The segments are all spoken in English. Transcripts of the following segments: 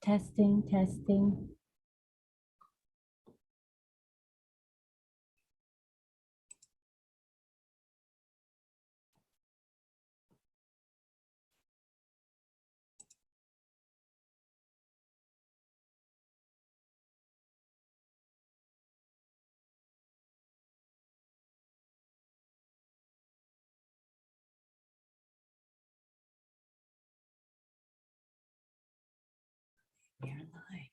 Testing, testing. You're live.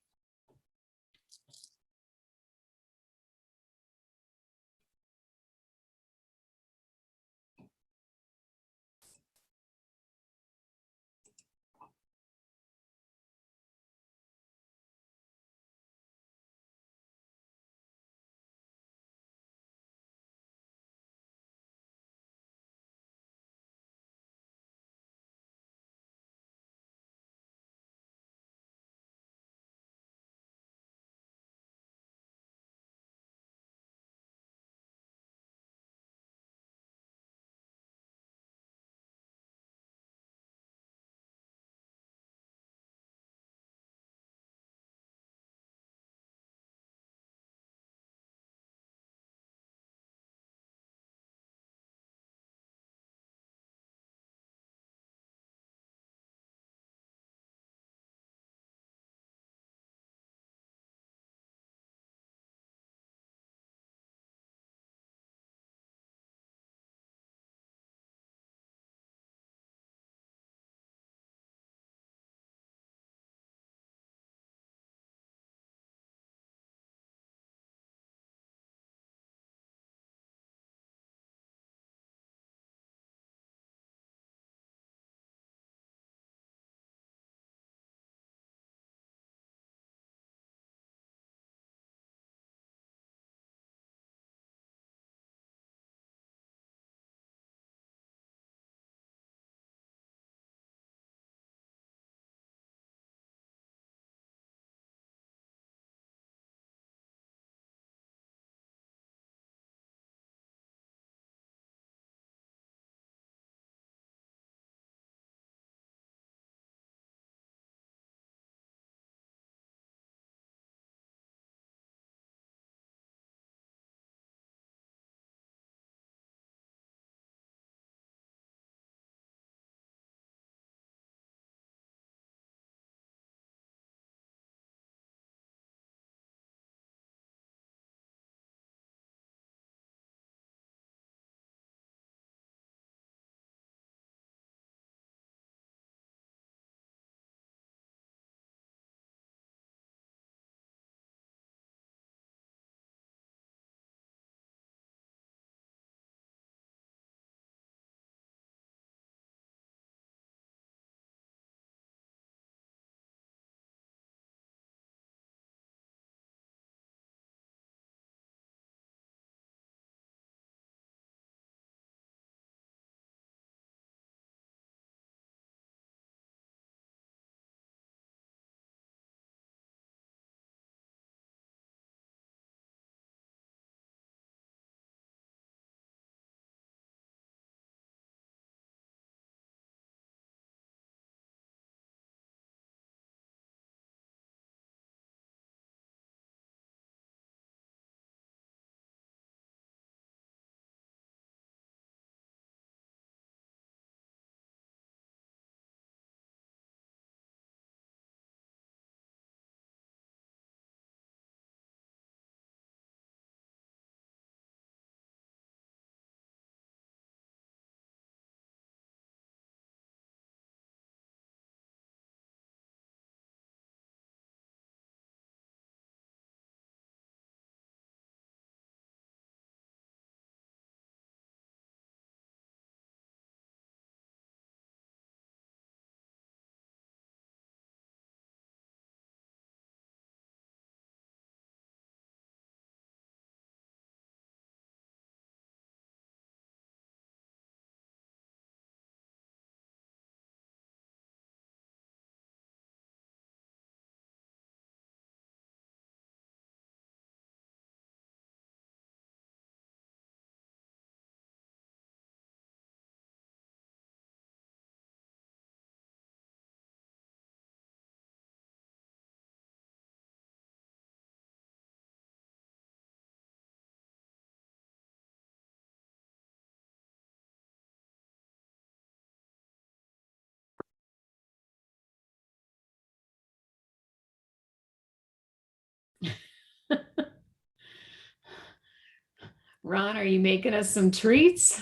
Ron, are you making us some treats?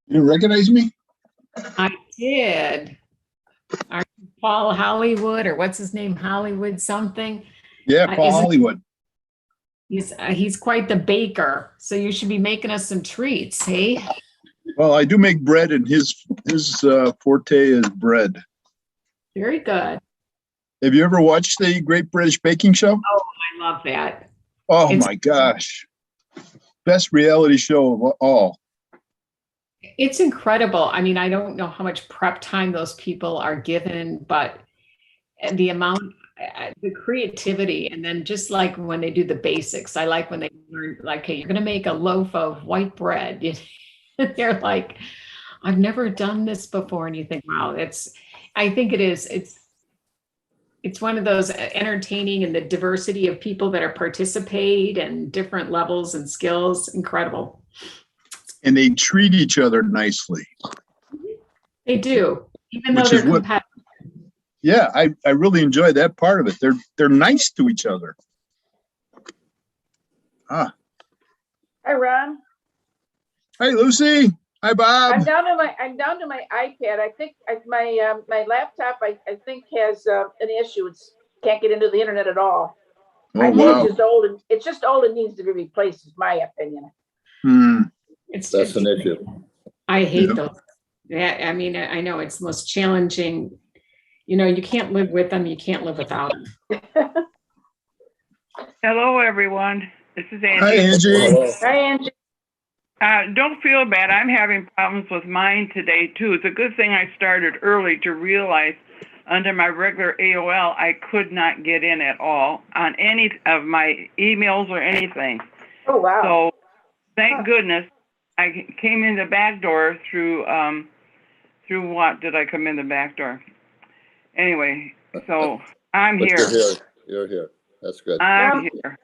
You didn't recognize me? I did. Are you Paul Hollywood, or what's his name? Hollywood something? Yeah, Paul Isn't- Hollywood. He's quite the baker, so you should be making us some treats, hey? Well, I do make bread, and his forte is bread. Very good. Have you ever watched the Great British Baking Show? I love that. Oh It's- my gosh. Best reality show of all. It's incredible. I mean, I don't know how much prep time those people are given, but the amount, the creativity, and then just like when they do the basics, I like when they learn, like, hey, you're going to make a loaf of white bread. They're like, I've never done this before. And you think, wow, I think it is. It's one of those entertaining, and the diversity of people that are participate and different levels and skills, incredible. And they treat each other nicely. They do, even Which though is they're what- competitive. Yeah, I really enjoy that part of it. They're nice to each other. Hi, Ron. Hi, Lucy. Hi, Bob. I'm down to my iPad. I think my laptop I think has an issue. Can't get into the internet at all. I Oh, think wow. it's just old and needs to be replaced, is my opinion. That's an issue. I hate Yeah. those. Yeah, I mean, I know it's the most challenging. You know, you can't live with them. You can't live without them. Hello, everyone. This is Angie. Hi, Angie. Hello. Hi, Angie. Don't feel bad. I'm having problems with mine today, too. It's a good thing I started early to realize under my regular AOL, I could not get in at all on any of my emails or anything. Oh, wow. So thank Huh. goodness I came in the back door through what did I come in the back door? Anyway, so I'm But here. you're here. You're here. That's good. I'm Yeah. here.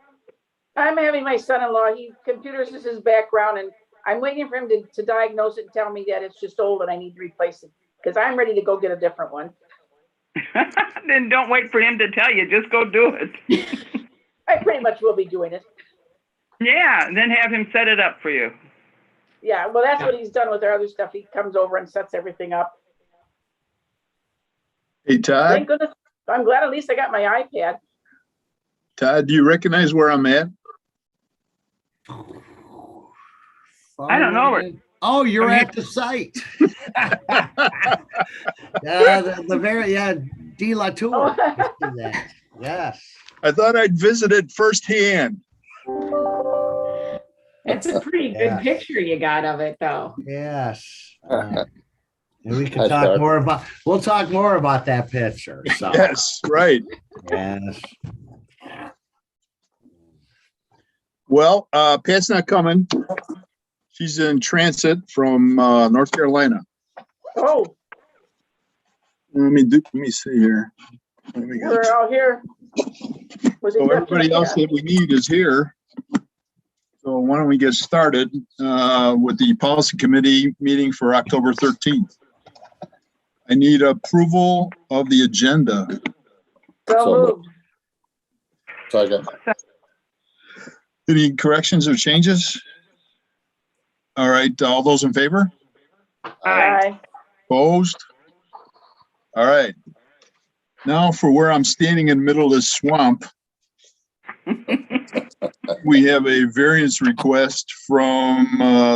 I'm having my son-in-law, computers is his background, and I'm waiting for him to diagnose it and tell me that it's just old and I need to replace it, because I'm ready to go get a different one. Then don't wait for him to tell you. Just go do it. I pretty much will be doing it. Yeah, and then have him set it up for you. Yeah, well, that's what he's done with our other stuff. He comes over and sets everything up. Hey, Todd. Thank goodness. I'm glad at least I got my iPad. Todd, do you recognize where I'm at? I don't know it. Oh, you're I mean- at the site. Yeah, De La Tour. Yes. I thought I'd visited firsthand. It's a pretty good Yeah. picture you got of it, though. Yes. And we can That's talk right. more about, we'll talk more about that picture. So, Yes, right. yes. Well, Pat's not coming. She's in transit from North Carolina. Oh, Let me see here. Let me get- we're all here. With the So everybody exception of else that we need is here. So why don't we get started with the policy committee meeting for October 13th. I need approval of the agenda. So So moved. Second. Any corrections or changes? All right, all those in favor? Aye. Opposed? All right. Now for where I'm standing in the middle of this swamp, we have a variance request from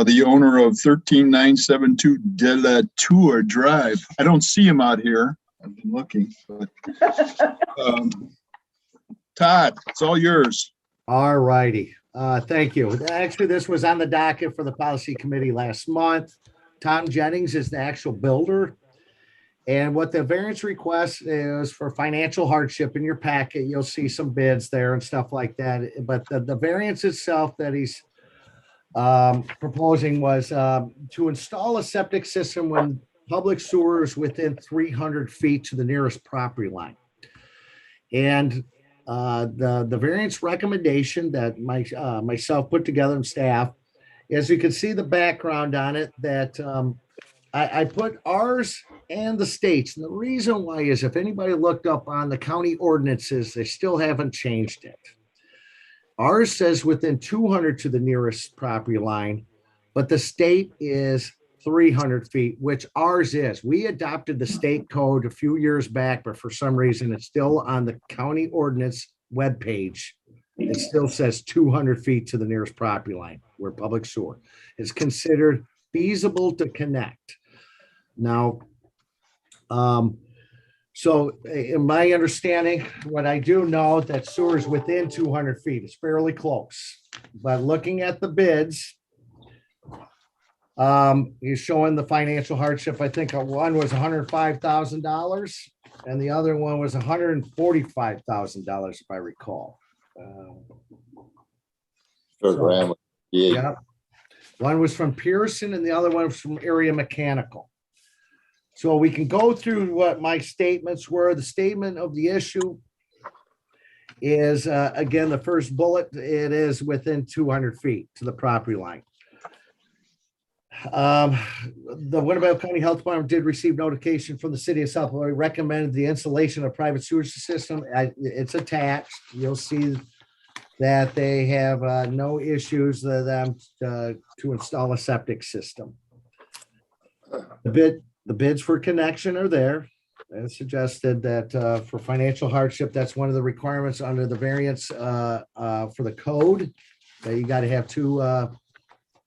the owner of 13972 De La Tour Drive. I don't see him out here. I've been looking, but Todd, it's all yours. All righty. Thank you. Actually, this was on the docket for the policy committee last month. Tom Jennings is the actual builder. And what the variance request is for financial hardship in your packet, you'll see some bids there and stuff like that. But the variance itself that he's proposing was to install a septic system when public sewers within 300 feet to the nearest property line. And the variance recommendation that myself put together and staff, as you can see the background on it, that I put ours and the states. And the reason why is if anybody looked up on the county ordinances, they still haven't changed it. Ours says within 200 to the nearest property line, but the state is 300 feet, which ours is. We adopted the state code a few years back, but for some reason it's still on the county ordinance webpage. It still says 200 feet to the nearest property line where public sewer is considered feasible to connect. Now, so in my understanding, what I do know that sewer is within 200 feet. It's fairly close. But looking at the bids, you're showing the financial hardship. I think one was $105,000 and the other one was $145,000, if I recall. Per gram. Yeah, Yeah. One was from Pearson and the other one was from Area Mechanical. So we can go through what my statements were. The statement of the issue is, again, the first bullet, it is within 200 feet to the property line. The Winnebago County Health Department did receive notification from the city of South Florida, recommended the installation of private sewage system. It's attached. You'll see that they have no issues them to install a septic system. The bids for connection are there. And suggested that for financial hardship, that's one of the requirements under the variance for the code, that you got to have two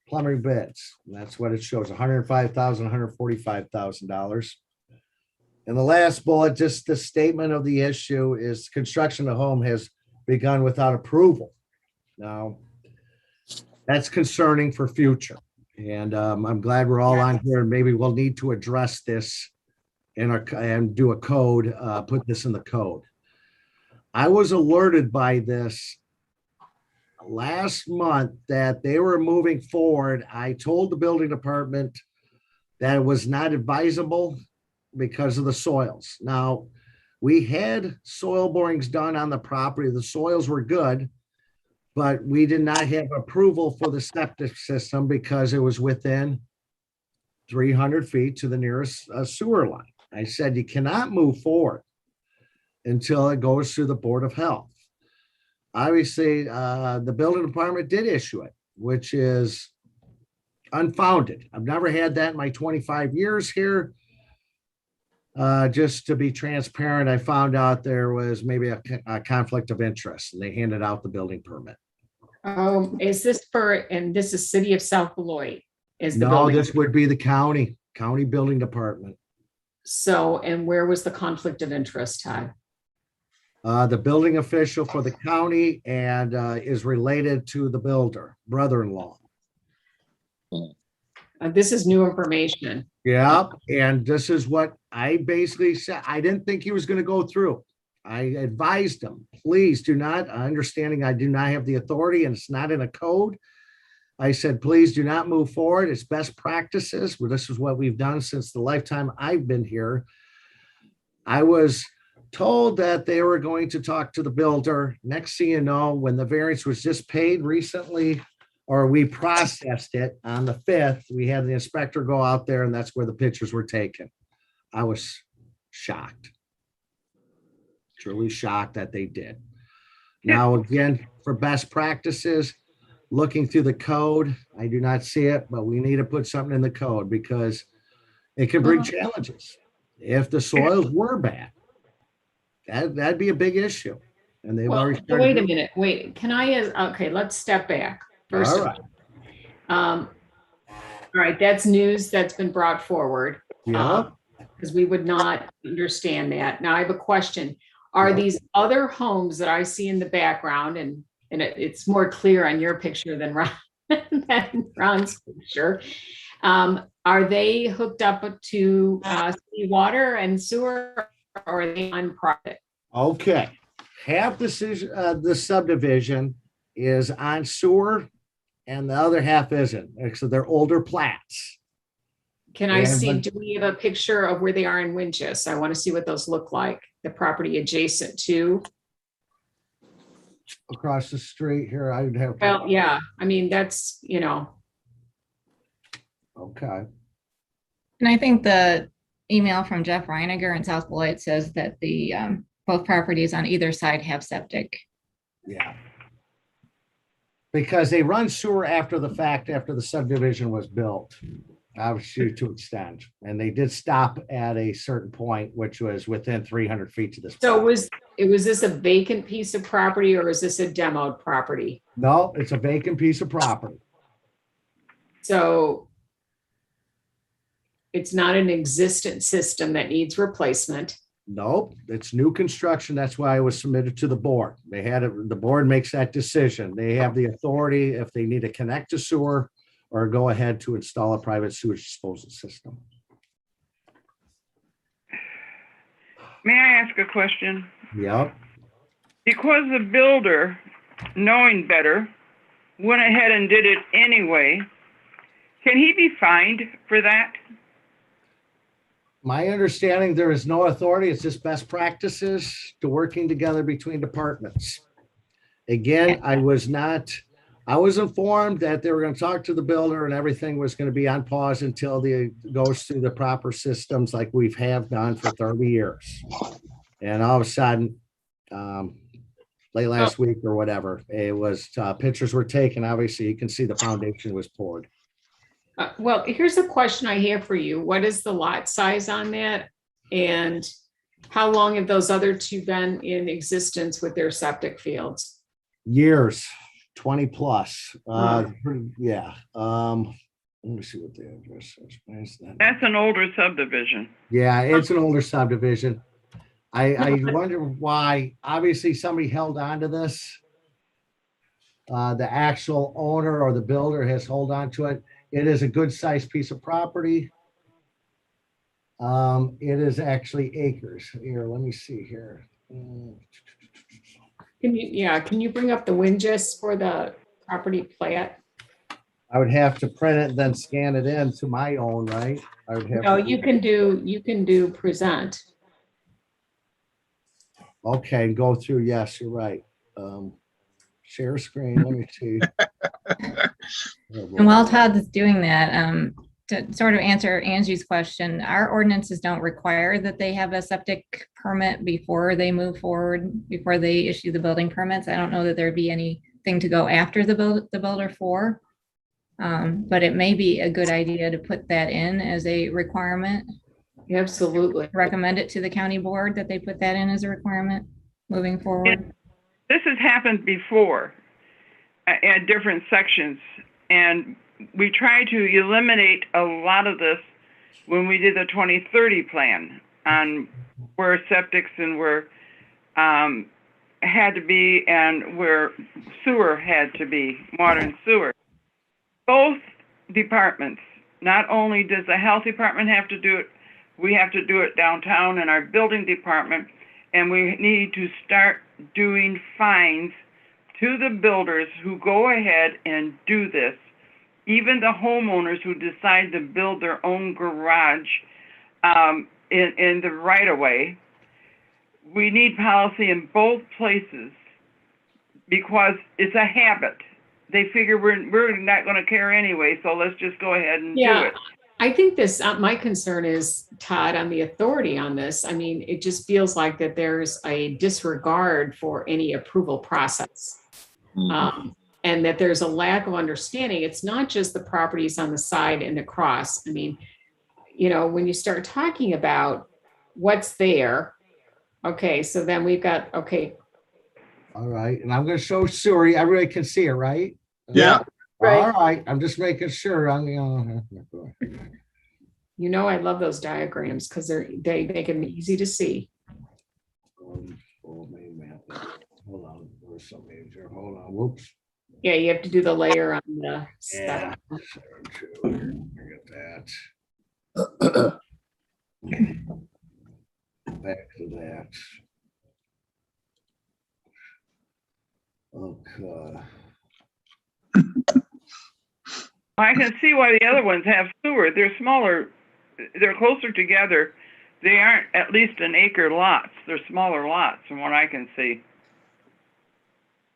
plumbing bids. And that's what it shows, $105,000, $145,000. And the last bullet, just the statement of the issue is construction of home has begun without approval. Now, that's concerning for future. And I'm glad we're all on here, and maybe we'll need to address this and do a code, put this in the code. I was alerted by this last month that they were moving forward. I told the building department that it was not advisable because of the soils. Now, we had soil borings done on the property. The soils were good, but we did not have approval for the septic system because it was within 300 feet to the nearest sewer line. I said, you cannot move forward until it goes through the Board of Health. Obviously, the building department did issue it, which is unfounded. I've never had that in my 25 years here. Just to be transparent, I found out there was maybe a conflict of interest, and they handed out the building permit. Is this and this is City of South Beloit? Is the No, building? this would be the county building department. So, and where was the conflict of interest, Todd? The building official for the county and is related to the builder, brother-in-law. This is new information. Yeah, and this is what I basically said. I didn't think he was going to go through. I advised him, please do not, understanding I do not have the authority and it's not in a code. I said, please do not move forward. It's best practices. Well, this is what we've done since the lifetime I've been here. I was told that they were going to talk to the builder. Next thing you know, when the variance was just paid recently, or we processed it on the 5th, we had the inspector go out there and that's where the pictures were taken. I was shocked. Truly shocked that they did. Now, again, for best practices, looking through the code, I do not see it, but we need to put something in the code because it can bring challenges. If the soils were bad, that'd be a big issue. And they've already started. Wait a minute. Wait, can I? Okay, let's step back. First All right. All right, that's news that's been brought forward. Yeah. Because we would not understand that. Now I have a question. Are these other homes that I see in the background, and it's more clear on your picture than Ron's picture, are they hooked up to city water and sewer, or are they on private? Okay. Half the subdivision is on sewer and the other half isn't. So they're older plats. Can I see, do we have a picture of where they are in Winchester? I want to see what those look like. The property adjacent to. Across the street here, I would have. Well, yeah, I mean, that's, Okay. And I think the email from Jeff Reiniger in South Beloit says that the both properties on either side have septic. Yeah. Because they run sewer after the fact, after the subdivision was built, obviously to extend. And they did stop at a certain point, which was within 300 feet to this. So was this a vacant piece of property or is this a demoed property? No, it's a vacant piece of property. So it's not an existent system that needs replacement. Nope, it's new construction. That's why it was submitted to the board. They had it, the board makes that decision. They have the authority if they need to connect to sewer or go ahead to install a private sewage disposal system. May I ask a question? Yep. Because the builder, knowing better, went ahead and did it anyway, can he be fined for that? My understanding, there is no authority. It's just best practices to working together between departments. Again, I was informed that they were going to talk to the builder and everything was going to be on pause until it goes through the proper systems like we've have done for 30 years. And all of a sudden, late last week or whatever, it was pictures were taken. Obviously, you can see the foundation was poured. Well, here's a question I have for you. What is the lot size on that? And how long have those other two been in existence with their septic fields? Years, 20 plus. Yeah. Let me see what the address is. Where's that? That's an older subdivision. Yeah, it's an older subdivision. I wonder why. Obviously, somebody held on to this. The actual owner or the builder has held on to it. It is a good sized piece of property. It is actually acres. Here, let me see here. Can you bring up the WinGIS for the property plat? I would have to print it and then scan it in to my own, right? I would have. No, you can do present. Okay, go through. Yes, you're right. Share screen. Let me see. And while Todd is doing that, to sort of answer Angie's question, our ordinances don't require that they have a septic permit before they move forward, before they issue the building permits. I don't know that there'd be anything to go after the builder for. But it may be a good idea to put that in as a requirement. Absolutely. Recommend it to the county board that they put that in as a requirement moving forward. This has happened before at different sections, and we try to eliminate a lot of this when we did the 2030 plan on where septics and where had to be and where sewer had to be, water and sewer. Both departments, not only does the health department have to do it, we have to do it downtown in our building department, and we need to start doing fines to the builders who go ahead and do this. Even the homeowners who decide to build their own garage in the right of way. We need policy in both places because it's a habit. They figure we're not going to care anyway, so let's just go ahead and do it. I think this, my concern is, Todd, on the authority on this. I mean, it just feels like that there's a disregard for any approval process. And that there's a lack of understanding. It's not just the properties on the side and across. I mean, when you start talking about what's there, okay, so then we've got, okay. All right, and I'm going to show sewer. Everybody can see it, right? Yeah. Right. All right, I'm just making sure. I love those diagrams because they make them easy to see. Hold on, there's some major. Hold on, whoops. Yeah, you have to do the layer on the Yeah. stuff. Forget that. Back to that. Okay. I can see why the other ones have sewer. They're smaller, they're closer together. They aren't at least an acre lots. They're smaller lots from what I can see.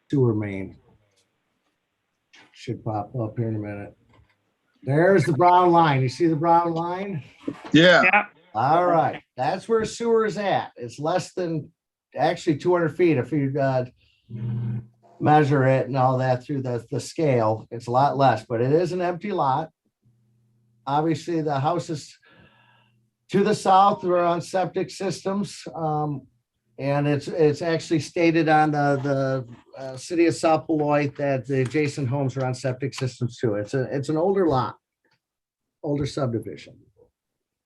Sewer main. Should pop up here in a minute. There's the brown line. You see the brown line? Yeah. Yeah. All right, that's where sewer is at. It's less than actually 200 feet if you measure it and all that through the scale. It's a lot less, but it is an empty lot. Obviously, the houses to the south are on septic systems. And it's actually stated on the city of South Beloit that the adjacent homes are on septic systems too. It's an older lot, older subdivision.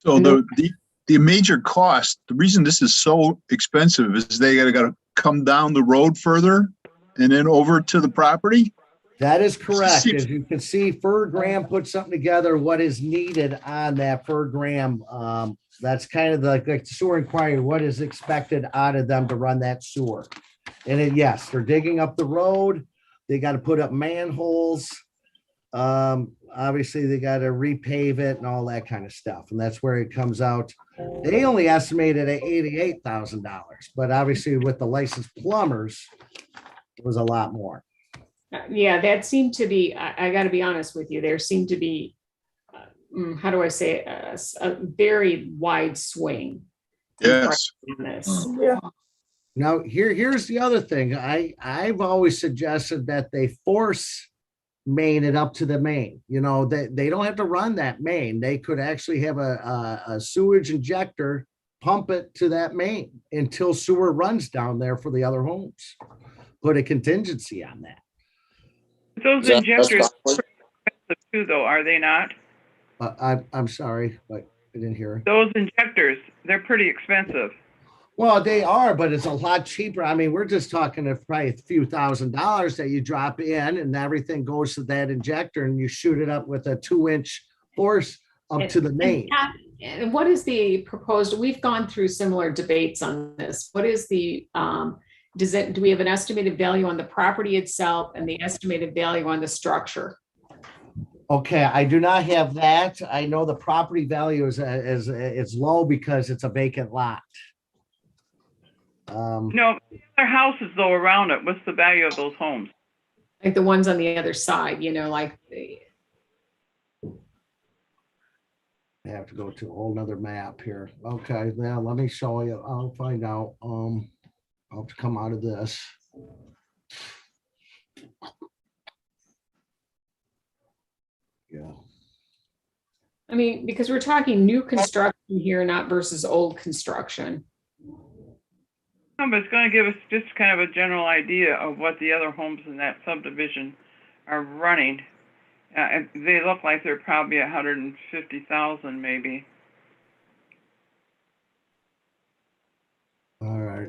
So the major cost, the reason this is so expensive is they gotta come down the road further and then over to the property? That is correct. As you can see, Graham put something together, what is needed on that Graham. That's kind of the sewer inquiry, what is expected out of them to run that sewer. And yes, they're digging up the road. They got to put up manholes. Obviously, they got to repave it and all that kind of stuff. And that's where it comes out. They only estimated at $88,000, but obviously with the licensed plumbers, it was a lot more. Yeah, that seemed to be, I got to be honest with you, there seemed to be, how do I say it, a very wide swing. Yes. In this. Yeah. Now, here's the other thing. I've always suggested that they force main it up to the main. You know, they don't have to run that main. They could actually have a sewage injector pump it to that main until sewer runs down there for the other homes. Put a contingency on that. Those injectors are expensive too, though, are they not? I'm sorry, but I didn't hear. Those injectors, they're pretty expensive. Well, they are, but it's a lot cheaper. I mean, we're just talking of probably a few $1,000s that you drop in and everything goes to that injector and you shoot it up with a 2-inch force up to the main. And what is the proposed, we've gone through similar debates on this. What is the, do we have an estimated value on the property itself and the estimated value on the structure? Okay, I do not have that. I know the property value is low because it's a vacant lot. No, other houses though around it, what's the value of those homes? Like the ones on the other side, you know, like. I have to go to a whole nother map here. Okay, now let me show you. I'll find out. I'll have to come out of this. Yeah. I mean, because we're talking new construction here, not versus old construction. No, but it's going to give us just kind of a general idea of what the other homes in that subdivision are running. And they look like they're probably 150,000 maybe. All right.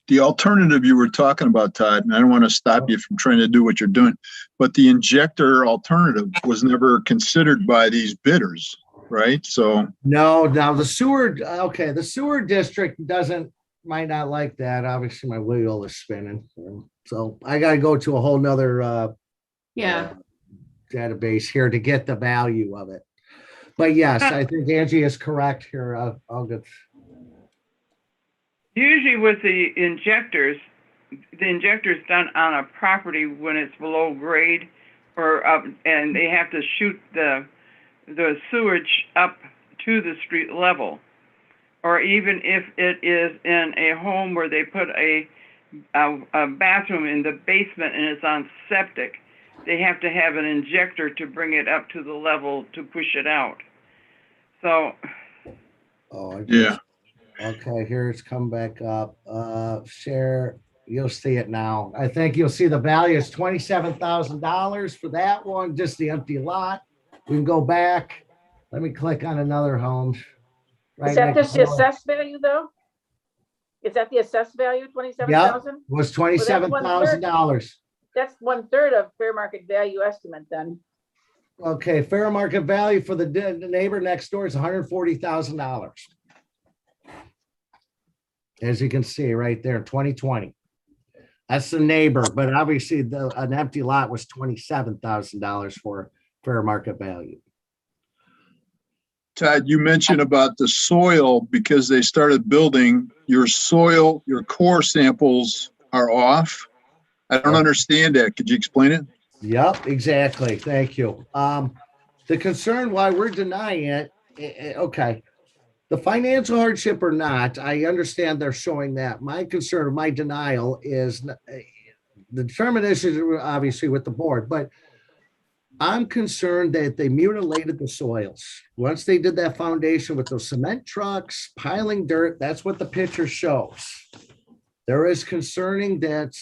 The alternative you were talking about, Todd, and I don't want to stop you from trying to do what you're doing, but the injector alternative was never considered by these bidders, right? So no, now the sewer, okay, the sewer district might not like that. Obviously, my wheel is spinning, so I got to go to a whole nother database here to get the value of it. But yes, I think Angie is correct here. I'll get. Usually with the injector's done on a property when it's below grade or up, and they have to shoot the sewage up to the street level. Or even if it is in a home where they put a bathroom in the basement and it's on septic, they have to have an injector to bring it up to the level to push it out. So. Oh, yeah. Okay, here it's come back up. Share, you'll see it now. I think you'll see the value is $27,000 for that one, just the empty lot. We can go back. Let me click on another home. Right, is that just the assessed value though? Is that the assessed value, 27,000? Yep, was $27,000. That's 1/3 of fair market value estimate then. Okay, fair market value for the neighbor next door is $140,000. As you can see right there, 2020. That's the neighbor, but obviously an empty lot was $27,000 for fair market value. Todd, you mentioned about the soil because they started building your soil, your core samples are off. I don't understand that. Could you explain it? Yep, exactly. Thank you. The concern why we're denying it okay. The financial hardship or not, I understand they're showing that. My concern, my denial is the determination, obviously with the board, but I'm concerned that they mutilated the soils. Once they did that foundation with those cement trucks, piling dirt, that's what the picture shows. There is concerning that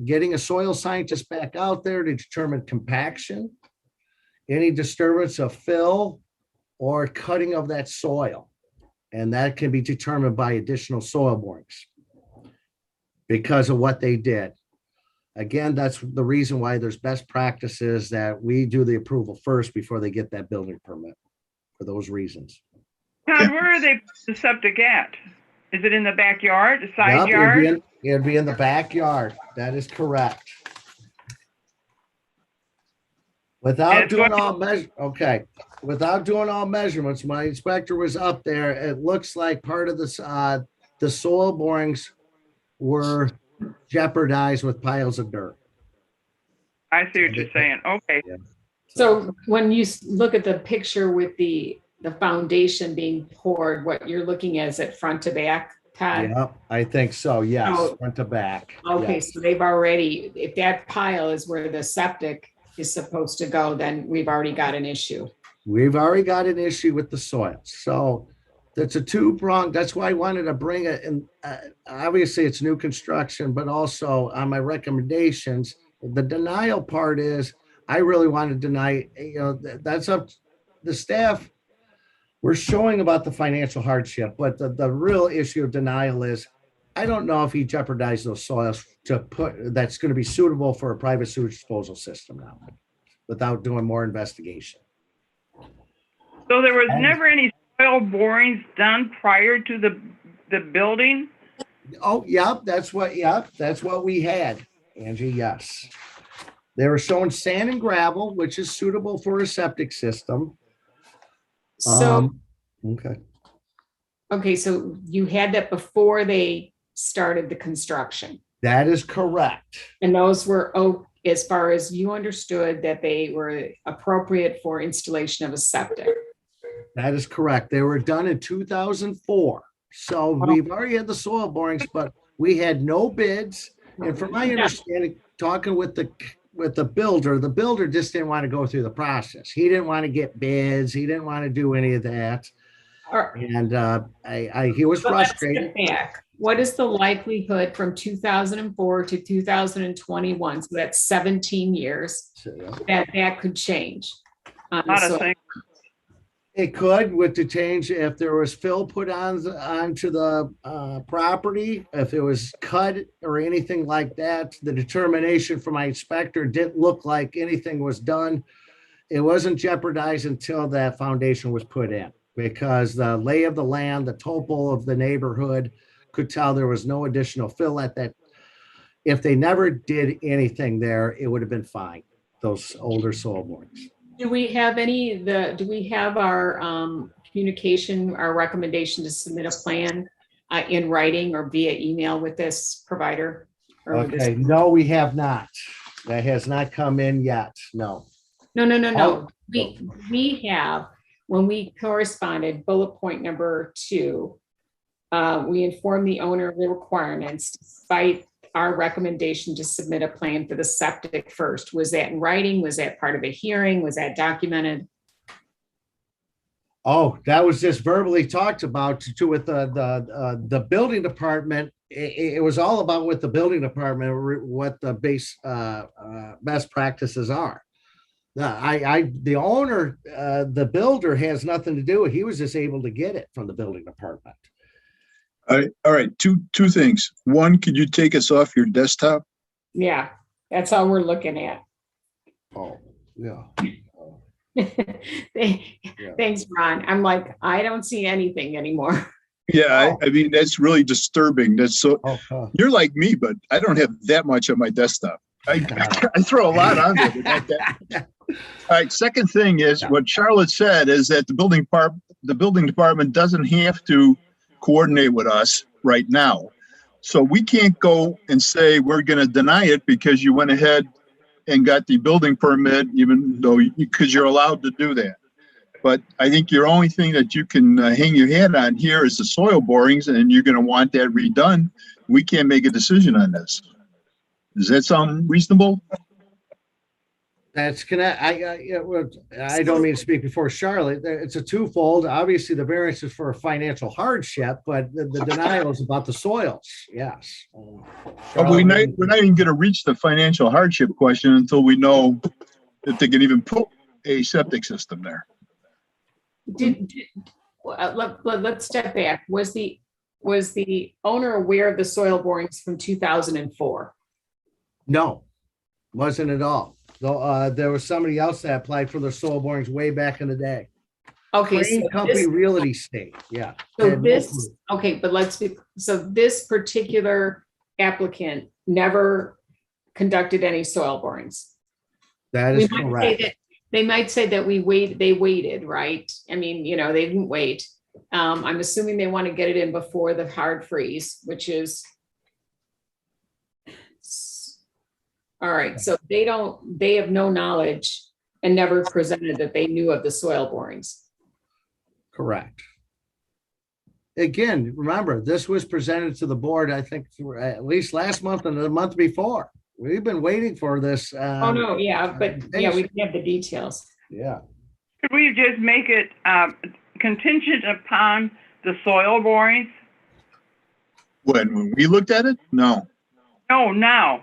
getting a soil scientist back out there to determine compaction, any disturbance of fill or cutting of that soil. And that can be determined by additional soil borings because of what they did. Again, that's the reason why there's best practices that we do the approval first before they get that building permit for those reasons. Todd, where are they putting the septic at? Is it in the backyard, the side Yep, yard? it'd be in the backyard. That is correct. Without doing all without doing all measurements, my inspector was up there. It looks like part of this, the soil borings were jeopardized with piles of dirt. I see what you're saying. Okay. So when you look at the picture with the foundation being poured, what you're looking at is it front to back, Todd? Yep, I think so. Yes, Oh. front to back. Okay, Yes. so they've already, if that pile is where the septic is supposed to go, then we've already got an issue. We've already got an issue with the soil. So that's a two-pronged, that's why I wanted to bring it in. Obviously, it's new construction, but also on my recommendations, the denial part is, I really want to deny, that's up to the staff. We're showing about the financial hardship, but the real issue of denial is, I don't know if he jeopardized those soils to put, that's going to be suitable for a private sewage disposal system now, without doing more investigation. So there was never any soil borings done prior to the building? Oh, yep, that's what we had, Angie, yes. They were showing sand and gravel, which is suitable for a septic system. So, Okay. okay, so you had that before they started the construction. That is correct. And those were, as far as you understood, that they were appropriate for installation of a septic. That is correct. They were done in 2004. So we've already had the soil borings, but we had no bids. And from my understanding, talking with the builder just didn't want to go through the process. He didn't want to get bids. He didn't want to do any of that. And he was frustrated. What is the likelihood from 2004 to 2021? So that's 17 years that could change. It could with the change if there was fill put onto the property, if it was cut or anything like that. The determination from my inspector didn't look like anything was done. It wasn't jeopardized until that foundation was put in, because the lay of the land, the topo of the neighborhood could tell there was no additional fill at that. If they never did anything there, it would have been fine, those older soil borings. Do we have do we have our communication, our recommendation to submit a plan in writing or via email with this provider? Okay, no, we have not. That has not come in yet, no. No. We have, when we corresponded, bullet point number 2, we informed the owner of the requirements despite our recommendation to submit a plan for the septic first. Was that in writing? Was that part of a hearing? Was that documented? Oh, that was just verbally talked about with the building department. It was all about what the building department, what the best practices are. The owner, the builder has nothing to do with it. He was just able to get it from the building department. All right. Two things. One, could you take us off your desktop? Yeah, that's all we're looking at. Oh, yeah. Thanks, Ron. I'm like, I don't see anything anymore. Yeah, I mean, that's really disturbing. That's so, you're like me, but I don't have that much on my desktop. I throw a lot on there. But not that. All right. Second thing is what Charlotte said is that the building department doesn't have to coordinate with us right now. So we can't go and say we're going to deny it because you went ahead and got the building permit, even though because you're allowed to do that. But I think your only thing that you can hang your hat on here is the soil borings, and you're going to want that redone. We can't make a decision on this. Does that sound reasonable? That's gonna, I don't mean to speak before Charlotte. It's a twofold. Obviously, the variance is for a financial hardship, but the denial is about the soils. Yes. But we're not even going to reach the financial hardship question until we know if they can even put a septic system there. Let's step back. Was the owner aware of the soil borings from 2004? No, wasn't at all. Though there was somebody else that applied for their soil borings way back in the day. Okay, Crane so Company this, Realty State. Yeah. so And this, okay, but let's be, so this particular applicant never conducted any soil borings. that We is might say correct. that, they might say that they waited, right? I mean, they didn't wait. I'm assuming they want to get it in before the hard freeze, which is. All right, so they have no knowledge and never presented that they knew of the soil borings. Correct. Again, remember, this was presented to the board, I think, for at least last month and the month before. We've been waiting for this. Oh, no, yeah, but yeah, we have the details. Yeah. Could we just make it contingent upon the soil borings? When we looked at it, no. No, now.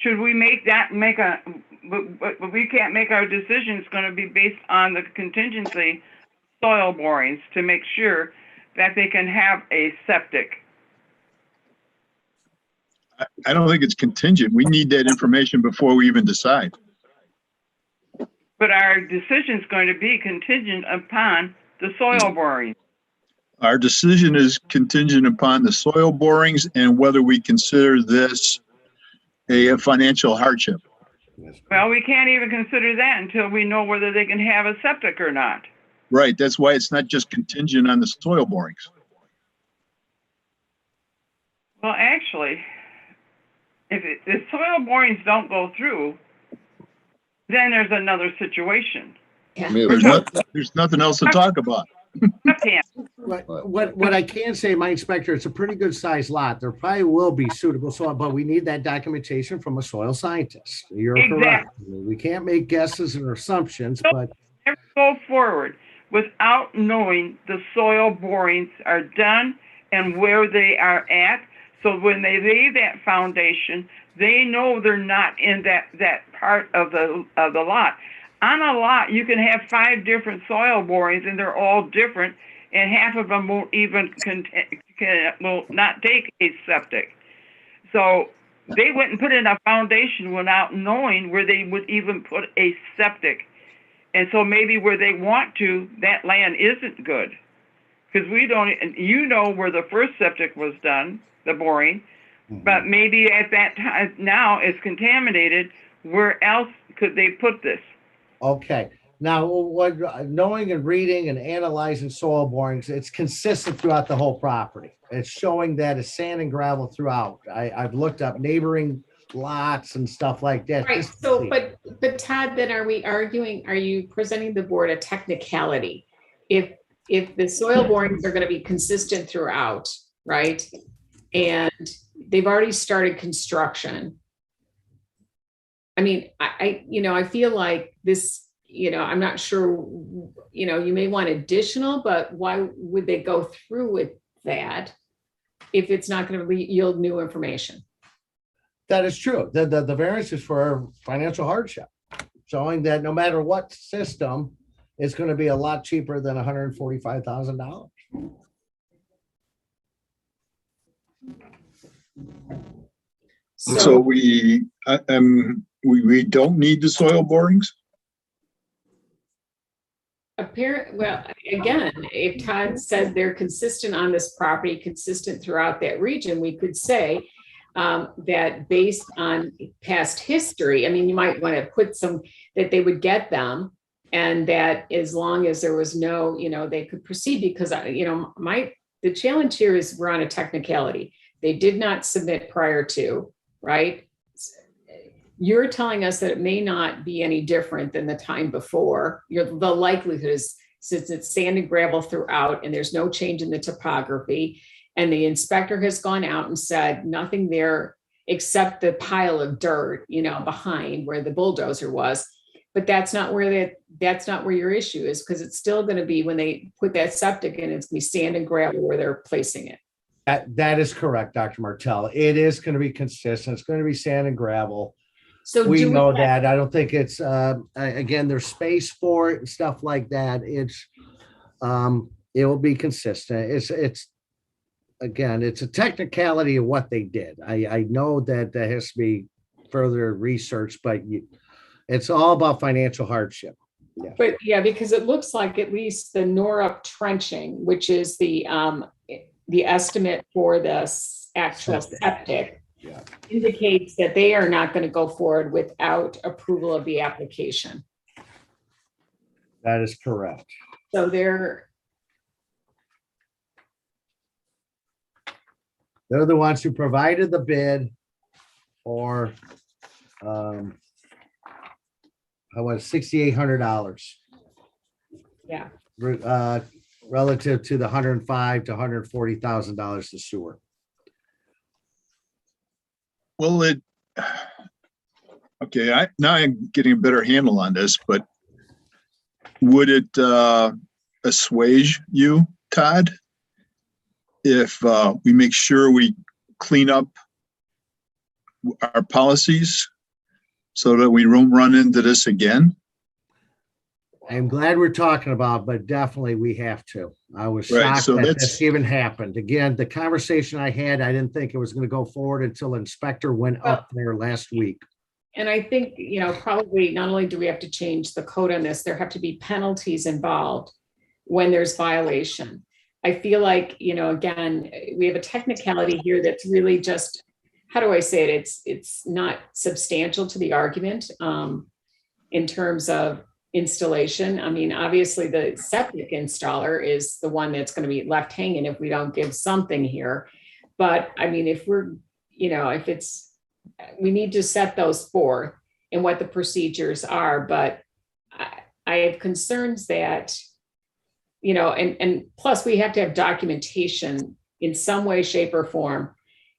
Should we make but we can't make our decisions going to be based on the contingency soil borings to make sure that they can have a septic. I don't think it's contingent. We need that information before we even decide. But our decision is going to be contingent upon the soil borings. Our decision is contingent upon the soil borings and whether we consider this a financial hardship. Well, we can't even consider that until we know whether they can have a septic or not. Right. That's why it's not just contingent on the soil borings. Well, actually, if soil borings don't go through, then there's another situation. Yeah. There's nothing else to talk about. What I can say, my inspector, it's a pretty good sized lot. There probably will be suitable soil, but we need that documentation from a soil scientist. You're correct. We can't make guesses or assumptions, but Never go forward without knowing the soil borings are done and where they are at. So when they lay that foundation, they know they're not in that part of the lot. On a lot, you can have 5 different soil borings, and they're all different, and half of them won't even will not take a septic. So they went and put in a foundation without knowing where they would even put a septic. And so maybe where they want to, that land isn't good, because we don't. Where the first septic was done, the boring, but maybe at that time now it's contaminated. Where else could they put this? okay. Now, knowing and reading and analyzing soil borings, it's consistent throughout the whole property. It's showing that it's sand and gravel throughout. I've looked up neighboring lots and stuff like that. Right, so, but Todd, then are you presenting the board a technicality? If the soil borings are going to be consistent throughout, right? And they've already started construction. I mean, I feel like this, I'm not sure, you may want additional, but why would they go through with that if it's not going to yield new information? That is true. The variance is for financial hardship, showing that no matter what system, it's going to be a lot cheaper than $145,000. So we don't need the soil borings? Well, again, if Todd said they're consistent on this property, consistent throughout that region, we could say that based on past history, I mean, you might want to put that they would get them, and that as long as there was no, they could proceed, because, the challenge here is we're on a technicality. They did not submit prior to, right? you're telling us that it may not be any different than the time before. The likelihood is, since it's sand and gravel throughout and there's no change in the topography, and the inspector has gone out and said nothing there except the pile of dirt, behind where the bulldozer was. But that's not where your issue is, because it's still going to be, when they put that septic in, it's going to be sand and gravel where they're placing it. That is correct, Dr. Martell. It is going to be consistent. It's going to be sand and gravel. So we know that. I don't think it's, again, there's space for it and stuff like that. It will be consistent. It's again, it's a technicality of what they did. I know that there has to be further research, but it's all about financial hardship. Yeah. But yeah, because it looks like at least the Norup trenching, which is the estimate for the actual septic, indicates that they are not going to go forward without approval of the application. That is correct. So they're the ones who provided the bid for how was $6,800. Yeah. Relative to the $105,000 to $140,000 to sewer. Well, okay, now I'm getting a better handle on this, but would it assuage you, Todd, if we make sure we clean up our policies so that we don't run into this again? I'm glad we're talking about, but definitely we have to. I was Right, shocked so that that's- this even happened. Again, the conversation I had, I didn't think it was going to go forward until inspector went up there last week. And I think, probably not only do we have to change the code on this, there have to be penalties involved when there's violation. I feel like, again, we have a technicality here that's really just, how do I say it? It's not substantial to the argument in terms of installation. I mean, obviously the septic installer is the one that's going to be left hanging if we don't give something here. But I mean, if we're, we need to set those forth and what the procedures are. But I have concerns that, and plus we have to have documentation in some way, shape, or form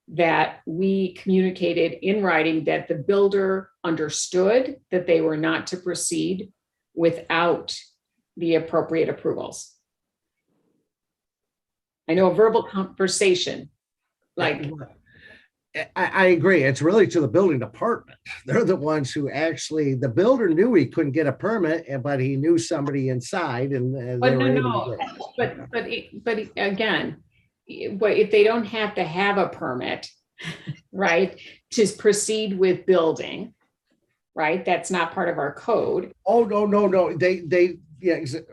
that we communicated in writing that the builder understood that they were not to proceed without the appropriate approvals. I know a verbal conversation, like. I agree. It's really to the building department. They're the ones who actually, the builder knew he couldn't get a permit, but he knew somebody inside and But again, if they don't have to have a permit, right, to proceed with building, right? That's not part of our code. Oh, no.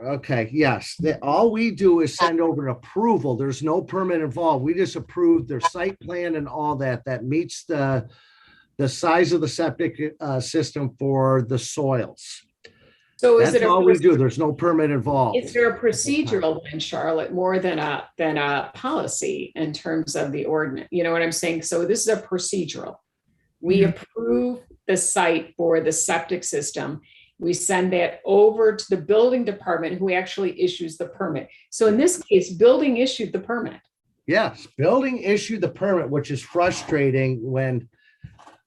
Okay. Yes. All we do is send over an approval. There's no permit involved. We just approve their site plan and all that meets the size of the septic system for the soils. So is That's it all we do. There's no permit involved. Is there a procedural in Charlotte more than a policy in terms of the ordinance? You know what I'm saying? So this is a procedural. We approve the site for the septic system. We send that over to the building department who actually issues the permit. So in this case, building issued the permit. Yes, building issued the permit, which is frustrating when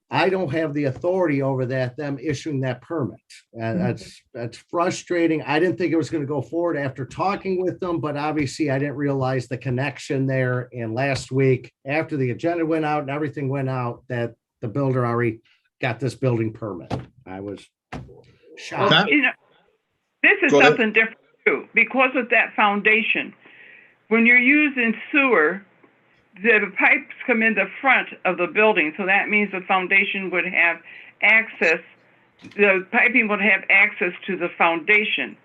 I don't have the authority over them issuing that permit. And that's frustrating. I didn't think it was going to go forward after talking with them, but obviously I didn't realize the connection there. And last week, after the agenda went out and everything went out, that the builder already got this building permit. I was shocked. This is something different too, because of that foundation. When you're using sewer, the pipes come in the front of the building, so that means the foundation would have access, the piping would have access to the foundation.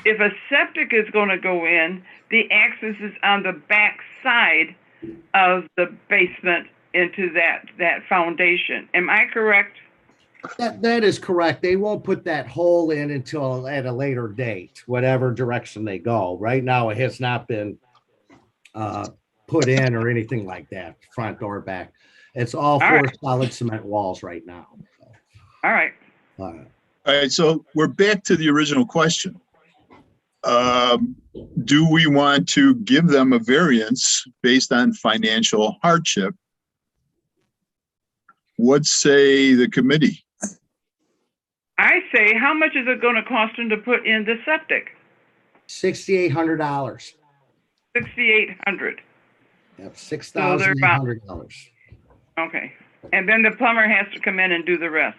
If a septic is going to go in, the access is on the back side of the basement into that foundation. Am I correct? That is correct. They won't put that hole in until at a later date, whatever direction they go. Right now, it has not been put in or anything like that, front or back. It's all four solid cement walls right now. All right. All right. All right, so we're back to the original question. Do we want to give them a variance based on financial hardship? What say the committee? I say, how much is it going to cost them to put in the septic? $6,800. $6,800. Yep, So they're about- $6,800. Okay. And then the plumber has to come in and do the rest.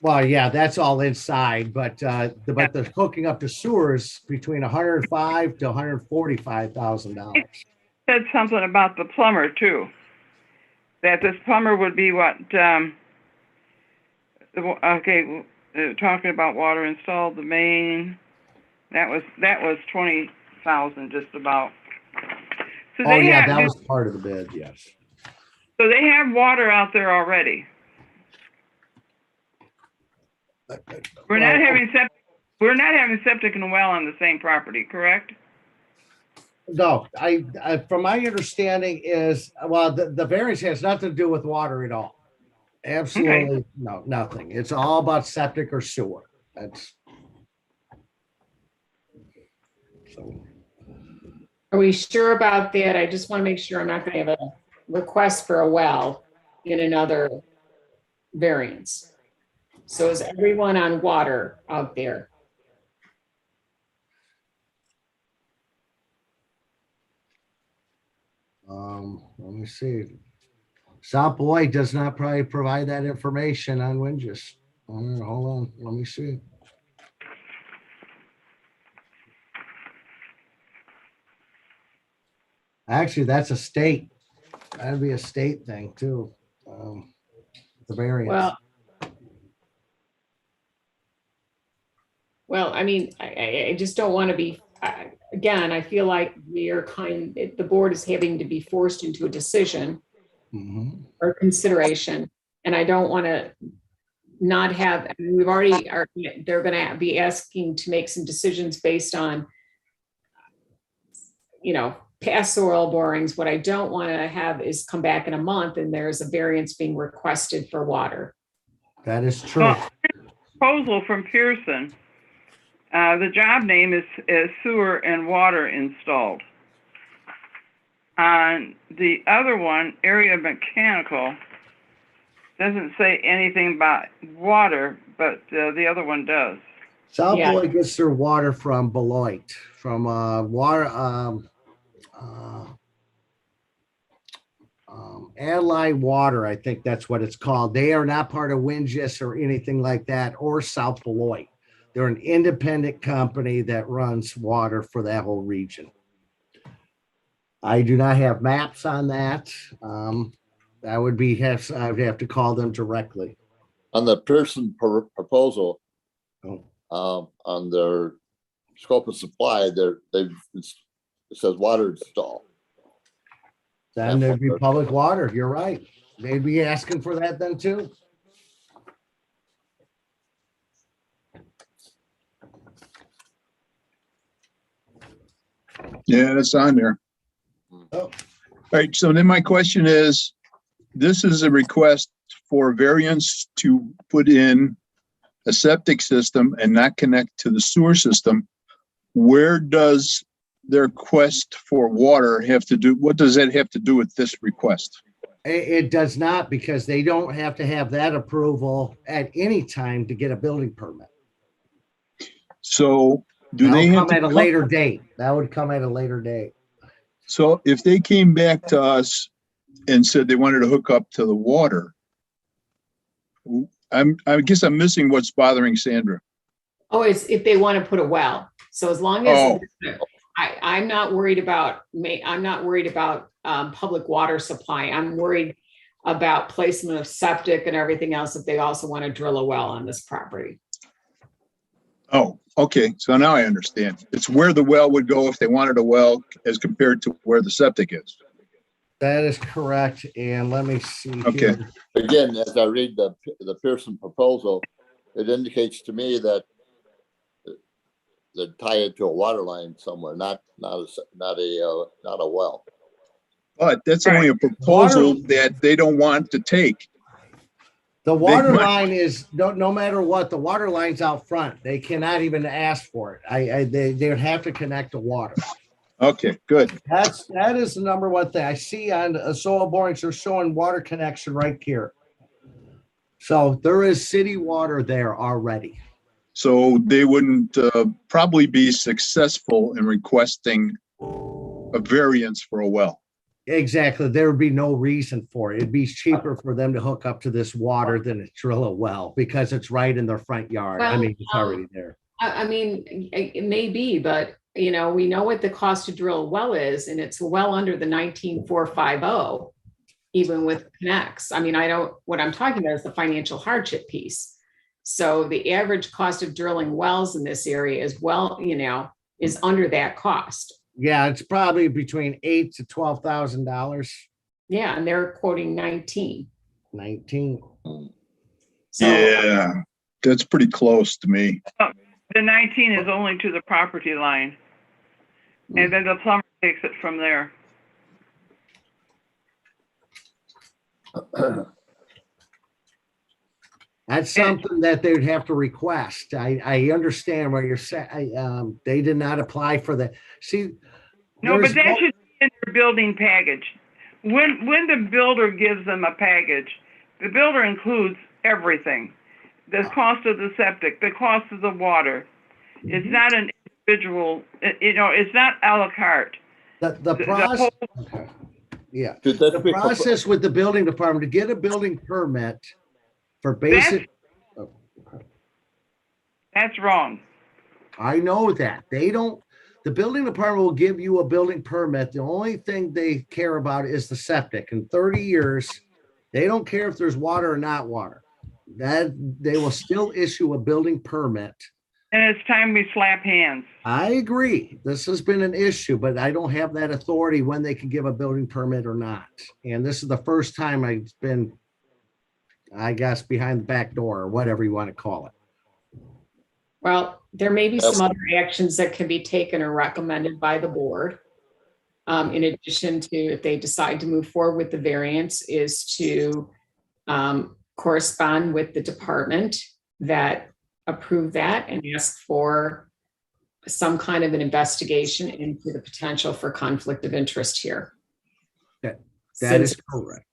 Well, yeah, that's all inside, but the hooking up to sewers between $105,000 to $145,000. Said something about the plumber too. That this plumber would be what? Talking about water installed, the main. That was 20,000 just about. So Oh yeah, that was part of the bid. Yes. So they have water out there already. We're not having septic and well on the same property, correct? No, I from my understanding is, well, the variance has nothing to do with water at all. Absolutely, no, nothing. It's all about septic or sewer. That's so. Are we sure about that? I just want to make sure I'm not going to have a request for a well in another variance. So is everyone on water out there? Let me see. South Beloit does not probably provide that information on Windjus. Hold on, let me see. Actually, that's a state. That'd be a state thing too. The variance. Well, I mean, I just don't want to be, again, I feel like the board is having to be forced into a decision or consideration. And I don't want to not have, I mean, they're going to be asking to make some decisions based on, past soil borings. What I don't want to have is come back in a month and there's a variance being requested for water. That is true. Well, proposal from Pearson. The job name is sewer and water installed. On the other one, area mechanical, doesn't say anything about water, but the other one does. South Beloit gets their water from Beloit, from Allied Water, I think that's what it's called. They are not part of Windjus or anything like that, or South Beloit. They're an independent company that runs water for that whole region. I do not have maps on that. I would have to call them directly. On the Pearson proposal, on their scope of supply, it says water installed. Then there'd be public water. You're right. They'd be asking for that then too. Yeah, that's on there. Oh. All right, so then my question is, this is a request for variance to put in a septic system and not connect to the sewer system. Where does their request for water have to do? What does that have to do with this request? It does not, because they don't have to have that approval at any time to get a building permit. So do That'll they have come to at a later date? That would come at a later date. So if they came back to us and said they wanted to hook up to the water, I guess I'm missing what's bothering Sandra. Oh, it's if they want to put a well. So as long as I'm not worried about public water supply. I'm worried about placement of septic and everything else if they also want to drill a well on this property. Oh, okay. So now I understand. It's where the well would go if they wanted a well as compared to where the septic is. That is correct. And let me see. Okay. Here. Again, as I read the Pearson proposal, it indicates to me that they're tied to a water line somewhere, not a well. But that's only a proposal that they don't want to take. The water might- line is, no matter what, the water line's out front. They cannot even ask for it. They would have to connect to water. Okay, good. That is the number one thing I see on soil borings. They're showing water connection right here. So there is city water there already. So they wouldn't probably be successful in requesting a variance for a well. Exactly. There would be no reason for it. It'd be cheaper for them to hook up to this water than to drill a well because it's right in their front yard. I Well, mean, it's already there. I mean, it may be, but we know what the cost to drill a well is, and it's well under the 19,450, even with connects. I mean, what I'm talking about is the financial hardship piece. So the average cost of drilling wells in this area is is under that cost. Yeah, it's probably between $8,000 to $12,000. Yeah, and they're quoting 19. 19. So, Yeah, that's pretty close to me. The 19 is only to the property line. And then the plumber takes it from there. That's something that they'd have to request. I understand what you're saying. They did not apply for that. See, No, but there's that should be in their building package. When the builder gives them a package, the builder includes everything. The cost of the septic, the cost of the water. It's not an individual, it's not a la carte. the process. Yeah, Should that the be process with the building department to get a building permit for basic. That's wrong. I know that they don't. The building department will give you a building permit. The only thing they care about is the septic. In 30 years, they don't care if there's water or not water. That they will still issue a building permit. And it's time we slap hands. I agree. This has been an issue, but I don't have that authority when they can give a building permit or not. And this is the first time I've been, I guess, behind the back door or whatever you want to call it. well, there may be some other actions that can be taken or recommended by the board. In addition to, if they decide to move forward with the variance, is to correspond with the department that approved that and ask for some kind of an investigation into the potential for conflict of interest here. That is correct.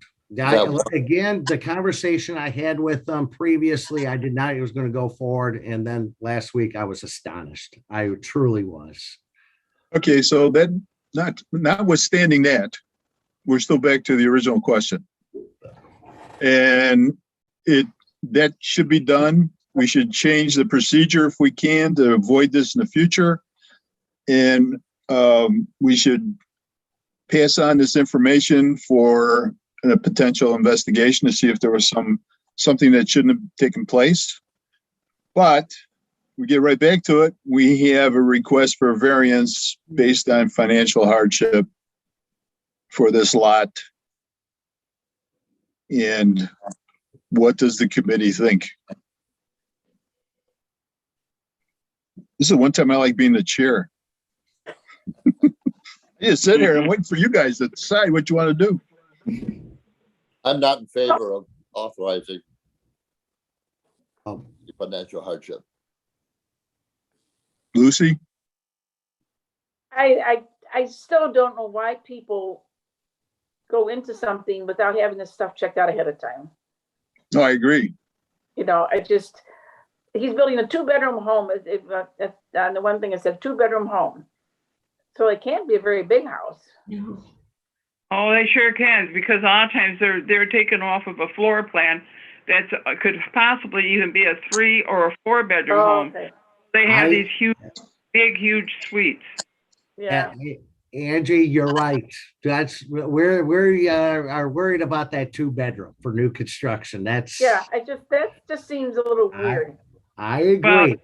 Again, the conversation I had with them previously, I did not, it was going to go forward. And then last week I was astonished. I truly was. Okay, so that notwithstanding that, we're still back to the original question. And that should be done. We should change the procedure if we can to avoid this in the future. And we should pass on this information for a potential investigation to see if there was something that shouldn't have taken place. But we get right back to it. We have a request for a variance based on financial hardship for this lot. And what does the committee think? This is the one time I like being the chair. You just sit here and wait for you guys to decide what you want to do. I'm not in favor of authorizing Oh. the financial hardship. Lucy? I still don't know why people go into something without having this stuff checked out ahead of time. No, I agree. He's building a 2-bedroom home. On the one thing it said 2-bedroom home. So it can't be a very big house. Oh, they sure can, because a lot of times they're taken off of a floor plan that could possibly even be a 3 or a 4-bedroom home. Okay. They have these huge suites. Yeah. Angie, you're right. That's we are worried about that 2-bedroom for new construction. That just seems a little weird. I agree. Well,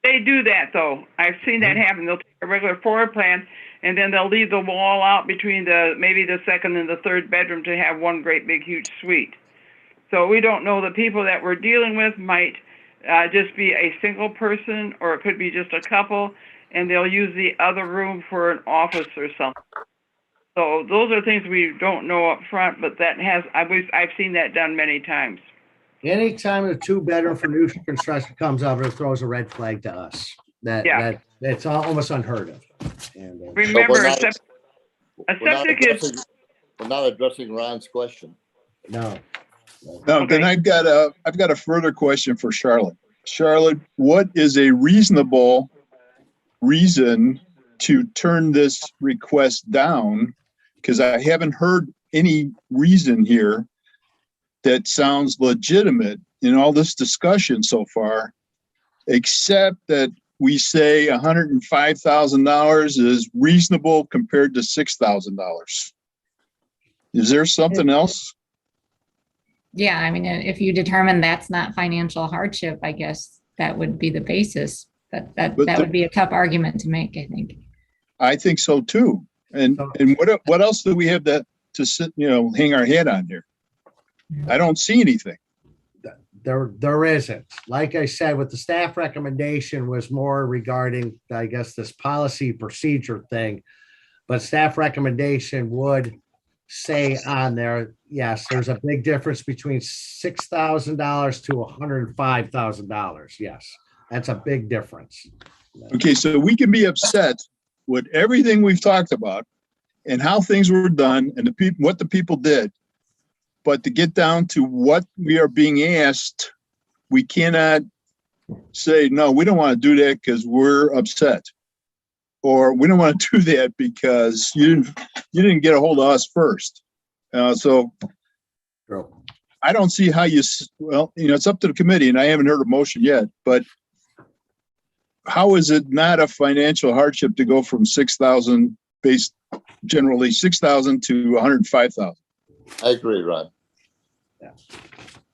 they do that though. I've seen that happen. They'll take a regular floor plan and then they'll leave the wall out between maybe the 2nd and the 3rd bedroom to have one great big huge suite. So we don't know. The people that we're dealing with might just be a single person, or it could be just a couple, and they'll use the other room for an office or something. So those are things we don't know up front, but I've seen that done many times. Anytime a 2-bedroom for new construction comes up, it throws a red flag to us. That's almost unheard of. And, Remember, we're a not- septic is, We're not addressing Ron's question. no. Now, then Okay. I've got a further question for Charlotte. Charlotte, what is a reasonable reason to turn this request down? Because I haven't heard any reason here that sounds legitimate in all this discussion so far, except that we say $105,000 is reasonable compared to $6,000. Is there something else? Yeah, I mean, if you determine that's not financial hardship, I guess that would be the basis. But that would be a tough argument to make, I think. I think so too. And what else do we have to sit, hang our head on here? I don't see anything. There isn't. Like I said, what the staff recommendation was more regarding, I guess, this policy procedure thing. But staff recommendation would say on there, yes, there's a big difference between $6,000 to $105,000. Yes, that's a big difference. Okay, so we can be upset with everything we've talked about and how things were done and what the people did. But to get down to what we are being asked, we cannot say, no, we don't want to do that because we're upset. Or we don't want to do that because you didn't get a hold of us first. So I don't see how it's up to the committee, and I haven't heard a motion yet, but how is it not a financial hardship to go from 6,000 generally 6,000 to 105,000? I agree, Ron.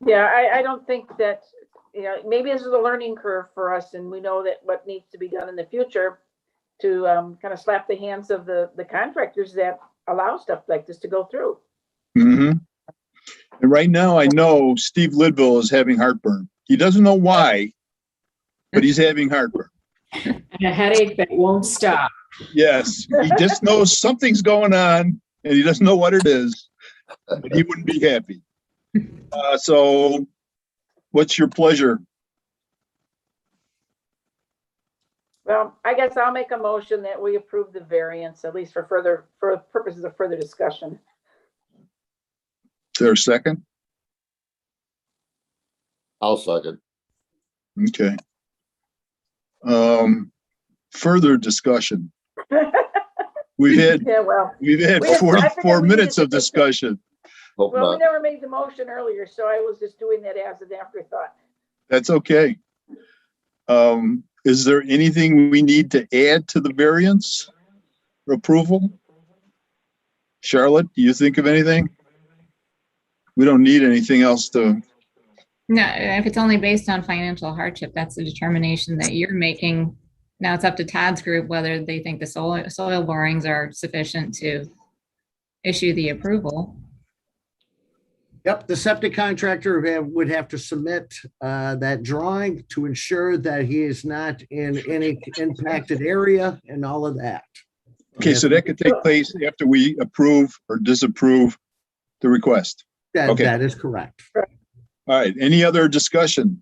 Yeah, I don't think that, maybe this is a learning curve for us, and we know that what needs to be done in the future to kind of slap the hands of the contractors that allow stuff like this to go through. Mm-hmm. And right now, I know Steve Lidville is having heartburn. He doesn't know why, but he's having heartburn. And a headache that won't stop. Yes, he just knows something's going on, and he doesn't know what it is, but he wouldn't be happy. So what's your pleasure? Well, I guess I'll make a motion that we approve the variance, at least for purposes of further discussion. Is there a second? I'll second. Okay. Further discussion. We've had I 44 figured we minutes needed of to- discussion. Hope Well, we not. never made the motion earlier, so I was just doing that as an afterthought. That's okay. Is there anything we need to add to the variance approval? Charlotte, do you think of anything? We don't need anything else to. No, if it's only based on financial hardship, that's the determination that you're making. Now it's up to Todd's group whether they think the soil borings are sufficient to issue the approval. Yep, the septic contractor would have to submit that drawing to ensure that he is not in any impacted area and all of that. Okay, so that could take place after we approve or disapprove the request. Okay. That is correct. All right, any other discussion?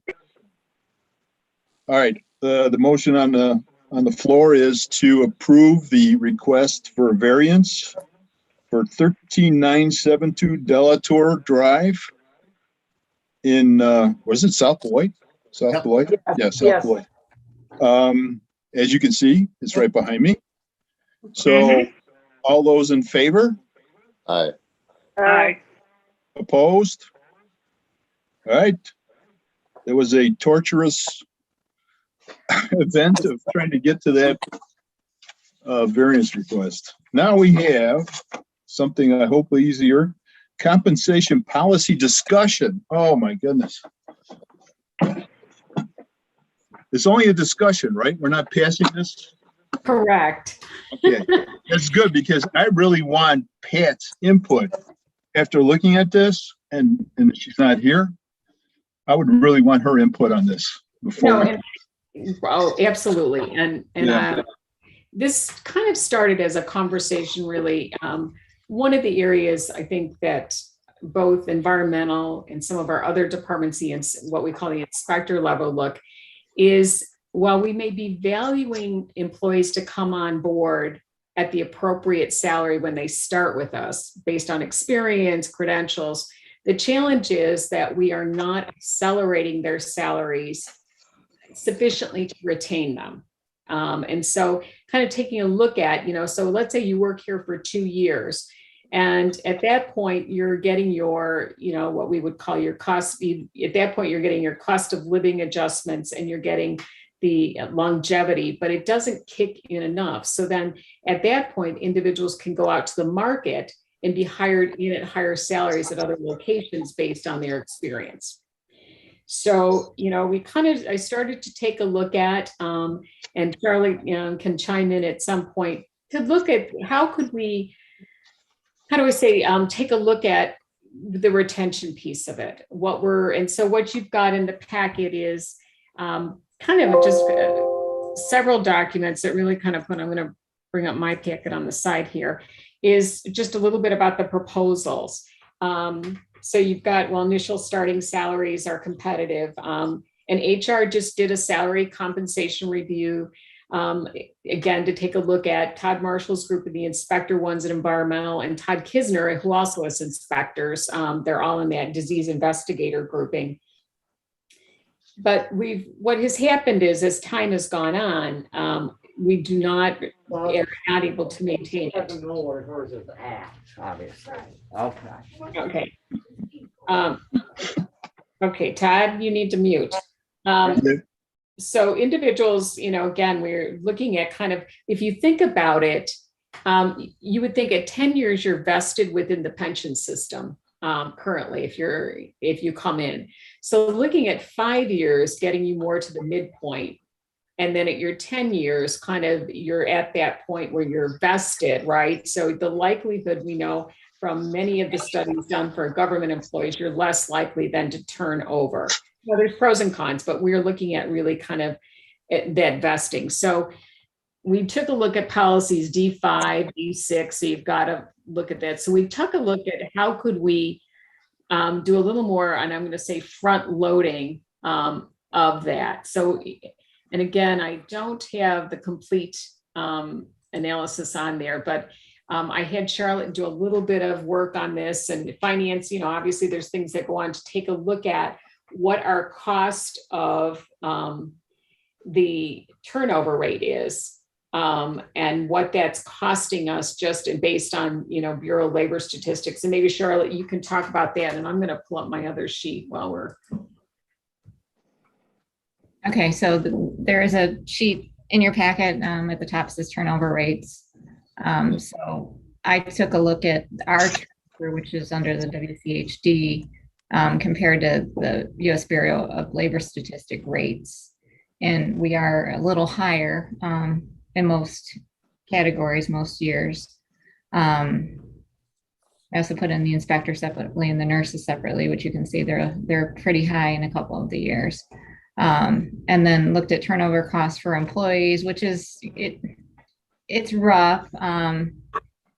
All right, the motion on the floor is to approve the request for a variance for 13972 Delatour Drive in, was it South Beloit? South Yep. Beloit? Yeah, South Yes. Beloit. As you can see, it's right behind me. So Mhm. all those in favor? Aye. Aye. Opposed? All right. There was a torturous event of trying to get to that variance request. Now we have something I hope easier. Compensation policy discussion. Oh my goodness. It's only a discussion, right? We're not passing this? Correct. Okay, that's good because I really want Pat's input after looking at this, and she's not here. I would really want her input on this before. No, absolutely. And Yeah. this kind of started as a conversation, really. One of the areas I think that both environmental and some of our other departments, and what we call the inspector level look, is while we may be valuing employees to come on board at the appropriate salary when they start with us based on experience, credentials, the challenge is that we are not accelerating their salaries sufficiently to retain them. And so kind of taking a look at, so let's say you work here for 2 years. And at that point, you're getting your, what we would call your cost. At that point, you're getting your cost of living adjustments and you're getting the longevity, but it doesn't kick in enough. So then at that point, individuals can go out to the market and be hired in at higher salaries at other locations based on their experience. So, I started to take a look at, and Charlie can chime in at some point to look at how could we, take a look at the retention piece of it. So what you've got in the packet is kind of just several documents that really kind of I'm going to bring up my packet on the side here, is just a little bit about the proposals. So you've got, initial starting salaries are competitive. And HR just did a salary compensation review. Again, to take a look at Todd Marshall's group of the inspector ones at environmental, and Todd Kisner, who also has inspectors. They're all in that disease investigator grouping. But what has happened is, as time has gone on, we are not able to maintain it. Know where hers is at, obviously. Okay. Okay, Todd, you need to mute. So individuals, again, we're looking at kind of, if you think about it, you would think at 10 years, you're vested within the pension system currently, if you come in. So looking at 5 years, getting you more to the midpoint. And then at your 10 years, kind of, you're at that point where you're vested, right? So the likelihood, we know from many of the studies done for government employees, you're less likely than to turn over. Well, there's pros and cons, but we're looking at really kind of that vesting. So we took a look at policies D5, D6, so you've got to look at that. So we took a look at how could we do a little more, and I'm going to say front loading of that. So, and again, I don't have the complete analysis on there, but I had Charlotte do a little bit of work on this, and finance, obviously there's things that go on to take a look at what our cost of the turnover rate is, and what that's costing us just based on, Bureau of Labor Statistics. And maybe Charlotte, you can talk about that. And I'm going to pull up my other sheet while we're. Okay, so there is a sheet in your packet at the top says turnover rates. So I took a look at our turnover, which is under the WCHD, compared to the U.S. Bureau of Labor Statistic rates. And we are a little higher in most categories, most years. I also put in the inspector separately and the nurses separately, which you can see they're pretty high in a couple of the years. And then looked at turnover costs for employees, which is, it's rough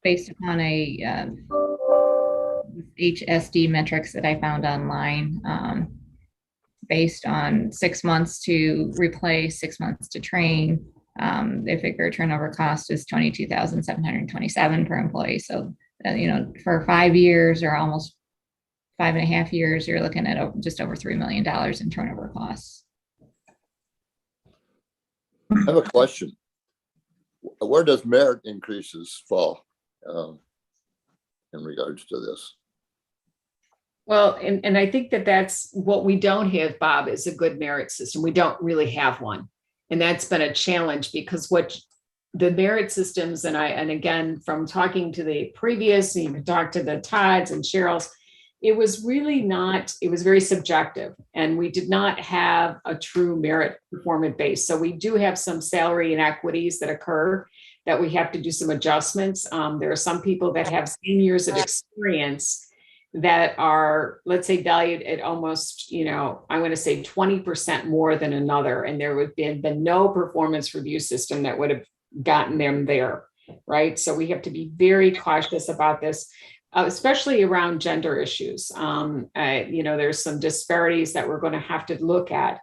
based upon a HSD metrics that I found online, based on 6 months to replace, 6 months to train. They figure turnover cost is $22,727 per employee. So, for 5 years or almost 5.5 years, you're looking at just over $3 million in turnover costs. I have a question. Where does merit increases fall in regards to this? Well, and I think that's what we don't have, Bob, is a good merit system. We don't really have one. And that's been a challenge, because what the merit systems, and again, from talking to the previous, and you can talk to the Todds and Cheryl's, it was really not, it was very subjective, and we did not have a true merit performance base. So we do have some salary inequities that occur that we have to do some adjustments. There are some people that have 10 years of experience that are, let's say, valued at almost, I want to say 20% more than another. And there would have been no performance review system that would have gotten them there, right? So we have to be very cautious about this. especially around gender issues. There's some disparities that we're going to have to look at.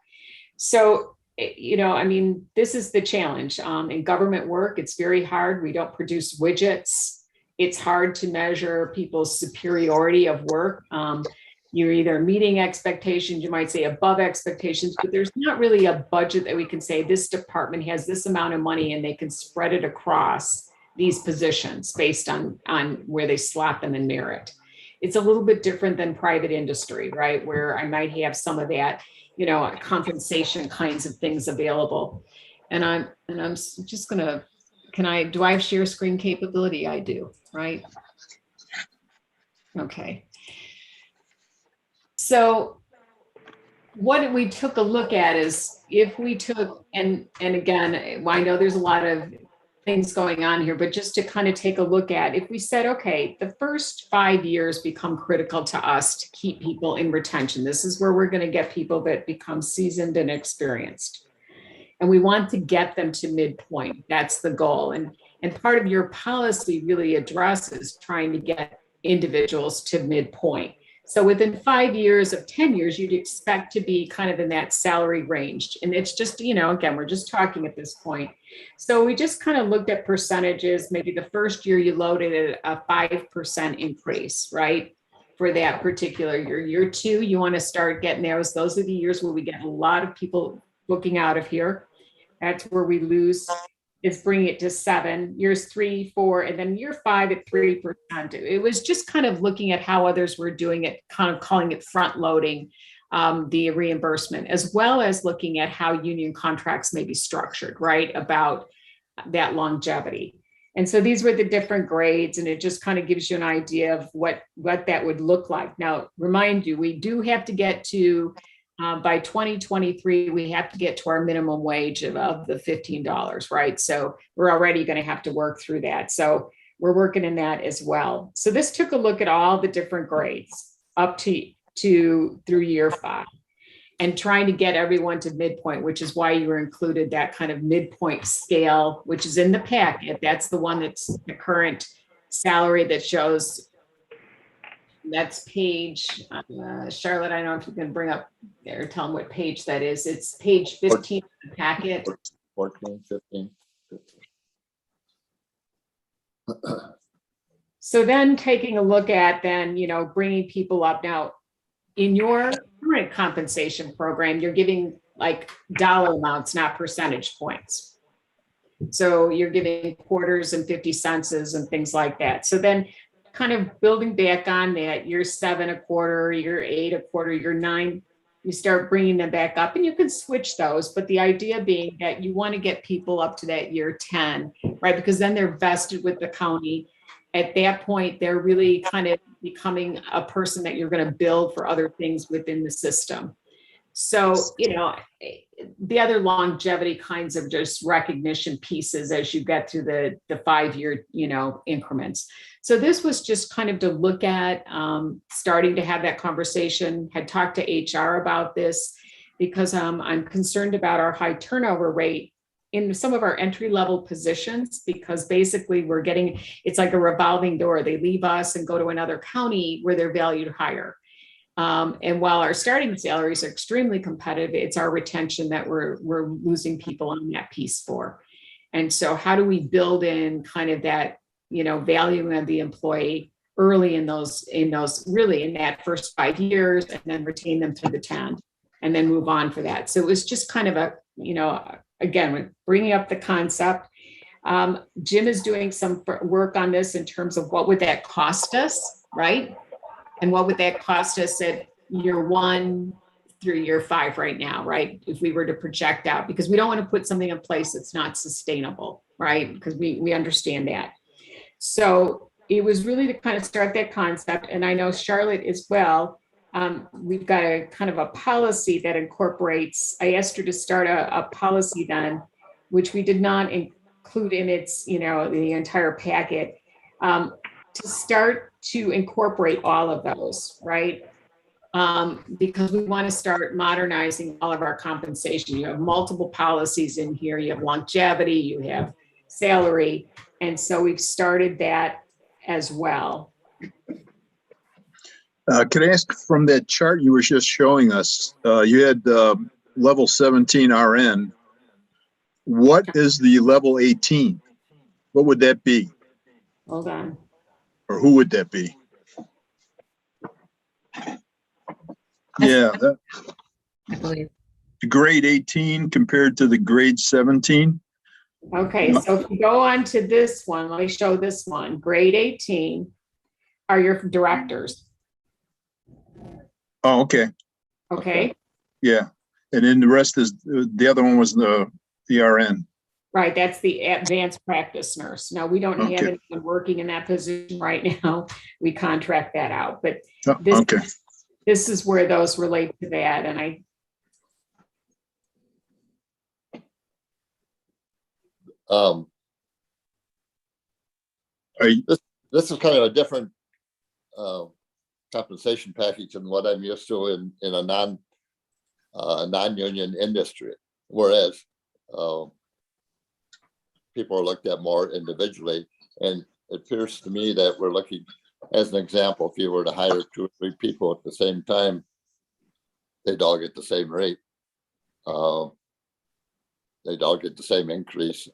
So, this is the challenge. In government work, it's very hard. We don't produce widgets. It's hard to measure people's superiority of work. You're either meeting expectations, you might say above expectations, but there's not really a budget that we can say this department has this amount of money and they can spread it across these positions based on where they slot them in merit. It's a little bit different than private industry, right? Where I might have some of that, compensation kinds of things available. And I'm just gonna, do I have share screen capability? I do, right? Okay. So what we took a look at is if we took, and again, I know there's a lot of things going on here, but just to kind of take a look at, if we said, okay, the first 5 years become critical to us to keep people in retention. This is where we're going to get people that become seasoned and experienced. And we want to get them to midpoint. That's the goal. And part of your policy really addresses trying to get individuals to midpoint. So within 5 years of 10 years, you'd expect to be kind of in that salary range. And it's just, again, we're just talking at this point. So we just kind of looked at percentages. Maybe the first year you loaded a 5% increase, right? For that particular year. Year 2, you want to start getting those. Those are the years where we get a lot of people booking out of here. That's where we lose. Is bringing it to 7, years 3, 4, and then year 5 at 3%. It was just kind of looking at how others were doing it, kind of calling it front loading the reimbursement, as well as looking at how union contracts may be structured, right? About that longevity. And so these were the different grades, and it just kind of gives you an idea of what that would look like. Now, remind you, we do have to get to by 2023, we have to get to our minimum wage of the $15, right? So we're already going to have to work through that. So we're working in that as well. So this took a look at all the different grades up to through year 5 and trying to get everyone to midpoint, which is why you were included that kind of midpoint scale, which is in the packet. That's the one that's the current salary that shows. That's page, Charlotte, I don't know if you can bring up there, tell them what page that is. It's page 15 of the packet. 14, 15. So then taking a look at then, bringing people up. Now, in your current compensation program, you're giving like dollar amounts, not percentage points. So you're giving quarters and 50 cents and things like that. So then kind of building back on that, year 7 a quarter, year 8 a quarter, year 9, you start bringing them back up, and you can switch those. But the idea being that you want to get people up to that year 10, right? Because then they're vested with the county. At that point, they're really kind of becoming a person that you're going to build for other things within the system. So, the other longevity kinds of just recognition pieces as you get through the 5-year, increments. So this was just kind of to look at starting to have that conversation, had talked to HR about this because I'm concerned about our high turnover rate in some of our entry-level positions, because basically it's like a revolving door. They leave us and go to another county where they're valued higher. And while our starting salaries are extremely competitive, it's our retention that we're losing people on that piece for. And so how do we build in kind of that, value of the employee early in that first 5 years, and then retain them through the 10 and then move on for that. So it was just kind of again, bringing up the concept. Jim is doing some work on this in terms of what would that cost us, right? And what would that cost us at year 1 through year 5 right now, right? If we were to project out, because we don't want to put something in place that's not sustainable, right? Because we understand that. So it was really to kind of start that concept. And I know Charlotte as well, we've got a kind of a policy that incorporates, I asked her to start a policy then, which we did not include in its, the entire packet, to start to incorporate all of those, right? Because we want to start modernizing all of our compensation. You have multiple policies in here. You have longevity, you have salary. And so we've started that as well. Could I ask from that chart you were just showing us, you had level 17 RN. What is the level 18? What would that be? Hold on. Or who would that be? Yeah, that, I believe. grade 18 compared to the grade 17. Okay, so if you go on to this one, let me show this one. Grade 18 are your directors. Oh, okay. Okay, Yeah. And then the rest is, the other one was the RN. right. That's the advanced practice nurse. Now, we don't have Okay. anyone working in that position right now. We contract that out, but Oh, this, okay. this is where those relate to that. And I, Are you, This is kind of a different compensation package than what I'm used to in a non-union industry. Whereas people are looked at more individually, and it appears to me that we're looking, as an example, if you were to hire 2 or 3 people at the same time, they'd all get the same rate. They'd all get the same increase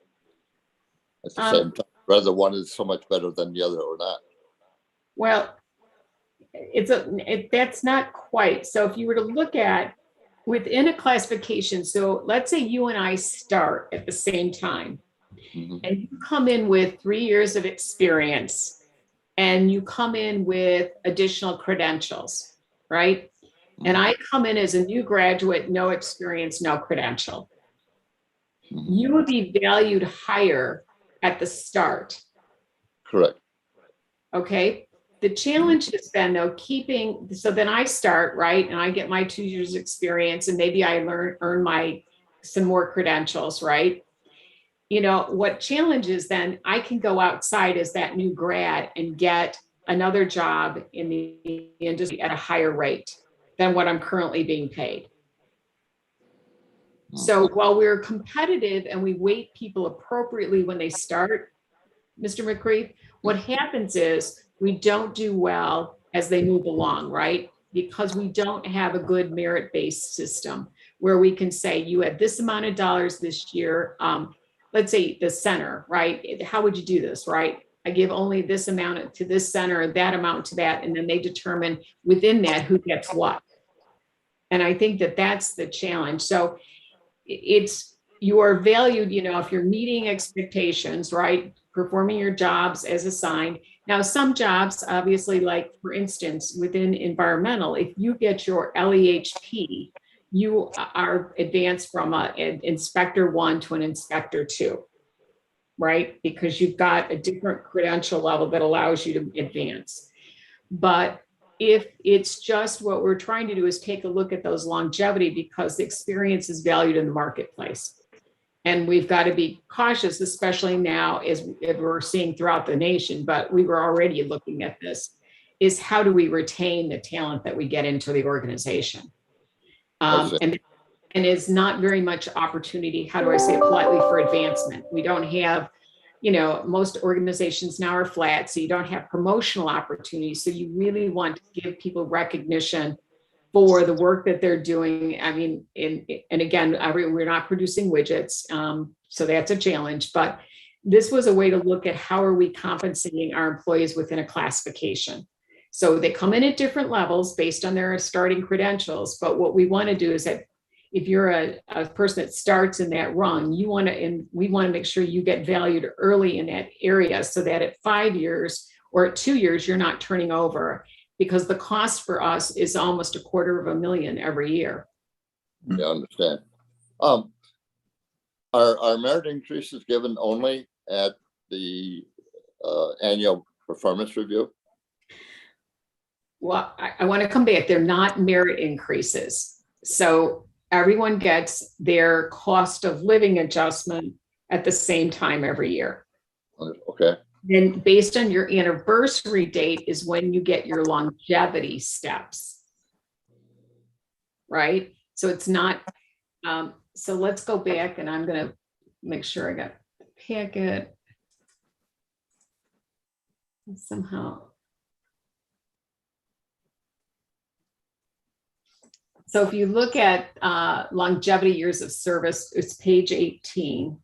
at the same time, whether one is so much better than the other or not. well, that's not quite. So if you were to look at within a classification, so let's say you and I start at the same time, Mhm. and you come in with 3 years of experience, and you come in with additional credentials, right? And I come in as a new graduate, no experience, no credential. You would be valued higher at the start. Correct. Okay. The challenge has been though, keeping, so then I start, right? And I get my 2 years experience and maybe I earn some more credentials, right? You know, what challenges then I can go outside as that new grad and get another job in the industry at a higher rate than what I'm currently being paid. So while we're competitive and we weight people appropriately when they start, Mr. McCreeve, what happens is we don't do well as they move along, right? Because we don't have a good merit-based system where we can say you had this amount of dollars this year. Let's say the center, right? How would you do this, right? I give only this amount to this center, that amount to that, and then they determine within that who gets what. And I think that that's the challenge. So it's, you are valued, you know, if you're meeting expectations, right? Performing your jobs as assigned. Now, some jobs, obviously, like for instance, within environmental, if you get your LEHP, you are advanced from an inspector 1 to an inspector 2, right? Because you've got a different credential level that allows you to advance. But if it's just what we're trying to do is take a look at those longevity because the experience is valued in the marketplace. And we've got to be cautious, especially now as we're seeing throughout the nation, but we were already looking at this, is how do we retain the talent that we get into the organization? And is not very much opportunity, how do I say it politely, for advancement. We don't have, you know, most organizations now are flat, so you don't have promotional opportunities. So you really want to give people recognition for the work that they're doing. I mean, and again, we're not producing widgets, so that's a challenge. But this was a way to look at how are we compensating our employees within a classification. So they come in at different levels based on their starting credentials. But what we want to do is that if you're a person that starts in that rung, you want to, and we want to make sure you get valued early in that area so that at 5 years or at 2 years, you're not turning over, because the cost for us is almost $250,000 every year. Yeah, I understand. Are merit increases given only at the annual performance review? Well, I want to come back. They're not merit increases. So everyone gets their cost of living adjustment at the same time every year. Okay. Then based on your anniversary date is when you get your longevity steps. Right? So it's not, so let's go back and I'm going to make sure I got the packet. Somehow. So if you look at longevity years of service, it's page 18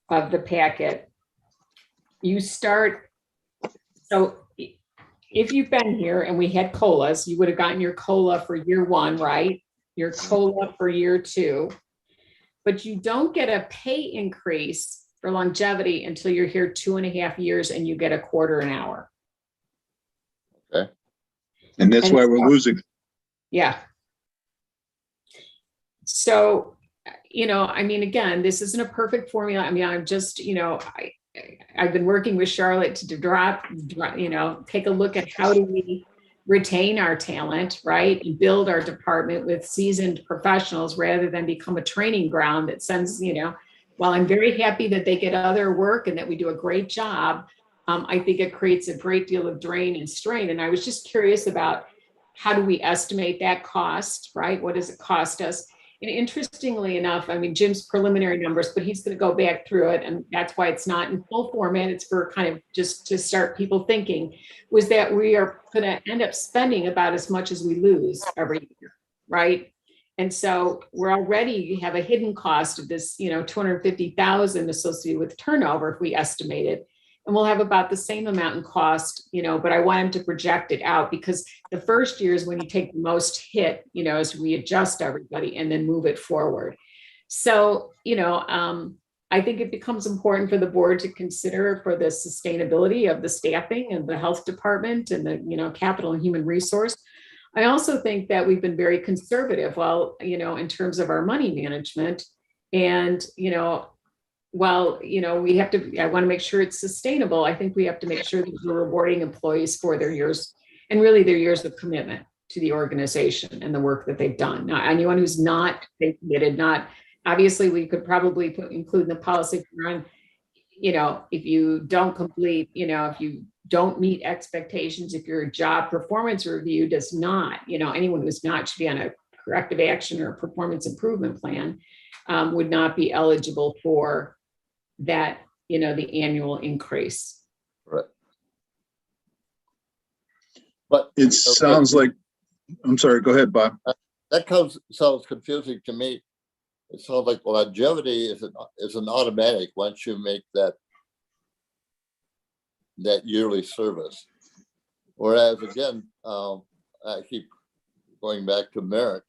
of the packet. You start, so if you've been here and we had COLAs, you would have gotten your COLA for year 1, right? Your COLA for year 2, but you don't get a pay increase for longevity until you're here 2.5 years and you get a quarter an hour. Okay. And that's why we're losing. Yeah. So, you know, I mean, again, this isn't a perfect formula. I mean, I'm just, you know, I've been working with Charlotte to drop, you know, take a look at how do we retain our talent, right? And build our department with seasoned professionals rather than become a training ground that sends, you know, while I'm very happy that they get other work and that we do a great job, I think it creates a great deal of drain and strain. And I was just curious about how do we estimate that cost, right? What does it cost us? And interestingly enough, I mean, Jim's preliminary numbers, but he's going to go back through it. And that's why it's not in full format. It's for kind of just to start people thinking, was that we are going to end up spending about as much as we lose every year, right? And so we're already have a hidden cost of this, you know, 250,000 associated with turnover if we estimate it. And we'll have about the same amount in cost, you know, but I want him to project it out because the first year is when you take the most hit, you know, as we adjust everybody and then move it forward. So, you know, I think it becomes important for the board to consider for the sustainability of the staffing and the health department and the, you know, capital and human resource. I also think that we've been very conservative, well, you know, in terms of our money management and, you know, well, you know, we have to, I want to make sure it's sustainable. I think we have to make sure that we're rewarding employees for their years and really their years of commitment to the organization and the work that they've done. Now, anyone who's not committed, not, obviously we could probably include in the policy on, you know, if you don't complete, you know, if you don't meet expectations, if your job performance review does not, you know, anyone who's not should be on a corrective action or a performance improvement plan would not be eligible for that, you know, the annual increase. Right. But It sounds like, I'm sorry, go ahead, Bob. that sounds confusing to me. It sounds like longevity is an automatic once you make that yearly service. Whereas again, I keep going back to merit.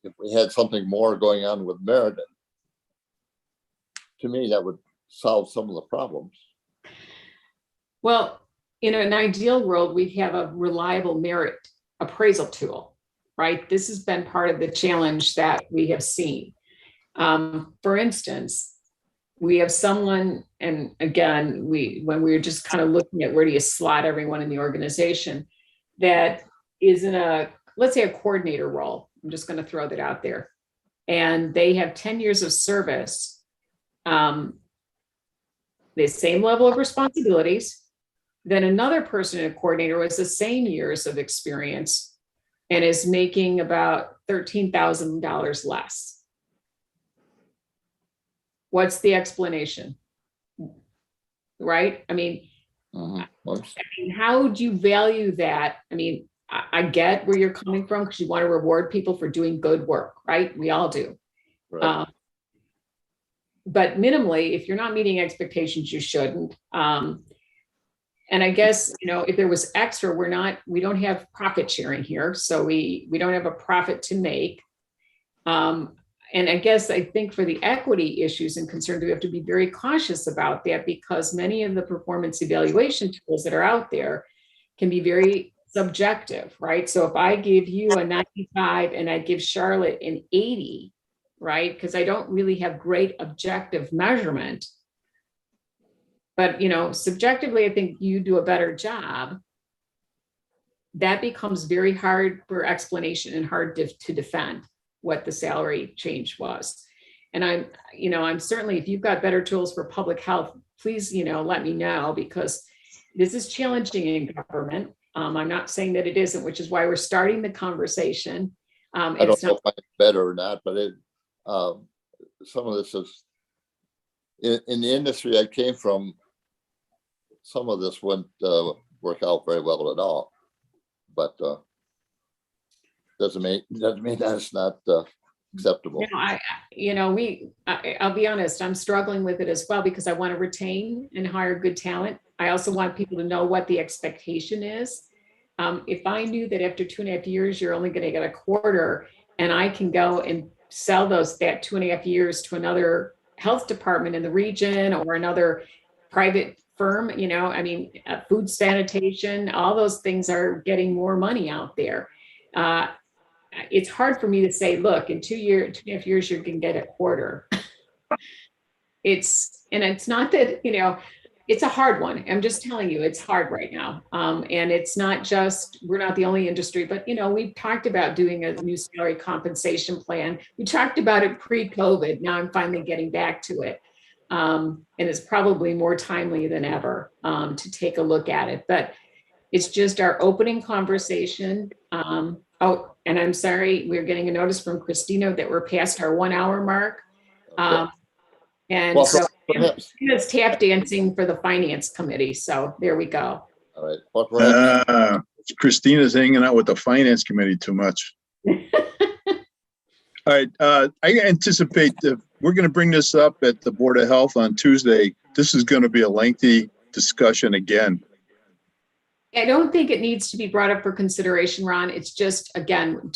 If we had something more going on with merit, to me, that would solve some of the problems. Well, in an ideal world, we have a reliable merit appraisal tool, right? This has been part of the challenge that we have seen. For instance, we have someone, and again, when we were just kind of looking at where do you slot everyone in the organization, that is in a, let's say a coordinator role. I'm just going to throw that out there. And they have 10 years of service, the same level of responsibilities. Then another person in a coordinator has the same years of experience and is making about $13,000 less. What's the explanation? Right? I mean, how do you value that? I mean, I get where you're coming from because you want to reward people for doing good work, right? We all do. Right. But minimally, if you're not meeting expectations, you shouldn't. And I guess, you know, if there was extra, we don't have profit sharing here. So we don't have a profit to make. And I guess I think for the equity issues and concerns, we have to be very cautious about that because many of the performance evaluation tools that are out there can be very subjective, right? So if I give you a 95 and I give Charlotte an 80, right? Because I don't really have great objective measurement. But, you know, subjectively, I think you do a better job. That becomes very hard for explanation and hard to defend what the salary change was. And I'm certainly, if you've got better tools for public health, please, you know, let me know because this is challenging in government. I'm not saying that it isn't, which is why we're starting the conversation. I don't know if it's better or not, but some of this is in the industry I came from. Some of this went work out very well at all. But doesn't mean that's not acceptable. I'll be honest, I'm struggling with it as well because I want to retain and hire good talent. I also want people to know what the expectation is. If I knew that after 2.5 years, you're only going to get a quarter, and I can go and sell that 2.5 years to another health department in the region or another private firm, food sanitation, all those things are getting more money out there. It's hard for me to say, look, in 2.5 years, you're going to get a quarter. It's not that, it's a hard one. I'm just telling you, it's hard right now. And it's not just, we're not the only industry, but, we've talked about doing a new salary compensation plan. We talked about it pre-COVID. Now I'm finally getting back to it. And it's probably more timely than ever to take a look at it. But it's just our opening conversation. Oh, and I'm sorry, we're getting a notice from Christina that we're past our 1 hour mark. And Well, so perhaps. it's tap dancing for the finance committee. So there we go. All right. Well, perhaps. Christina's hanging out with the finance committee too much. All right. I anticipate that we're going to bring this up at the Board of Health on Tuesday. This is going to be a lengthy discussion again. I don't think it needs to be brought up for consideration, Ron. It's just, again,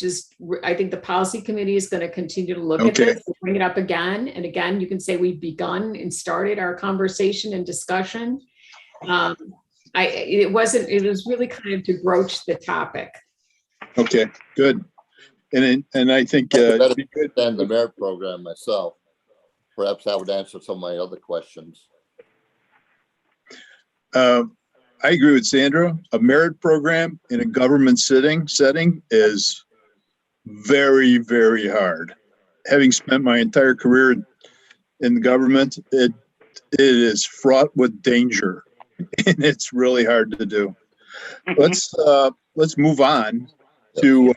I think the policy committee is going to continue to look at this, bring it up again. And again, you can say we've begun and started our conversation and discussion. It was really kind of to broach the topic. Okay, good. And I think And the merit program myself. Perhaps that would answer some of my other questions. I agree with Sandra. A merit program in a government setting is very, very hard. Having spent my entire career in the government, it is fraught with danger, and it's really hard to do. Let's move on to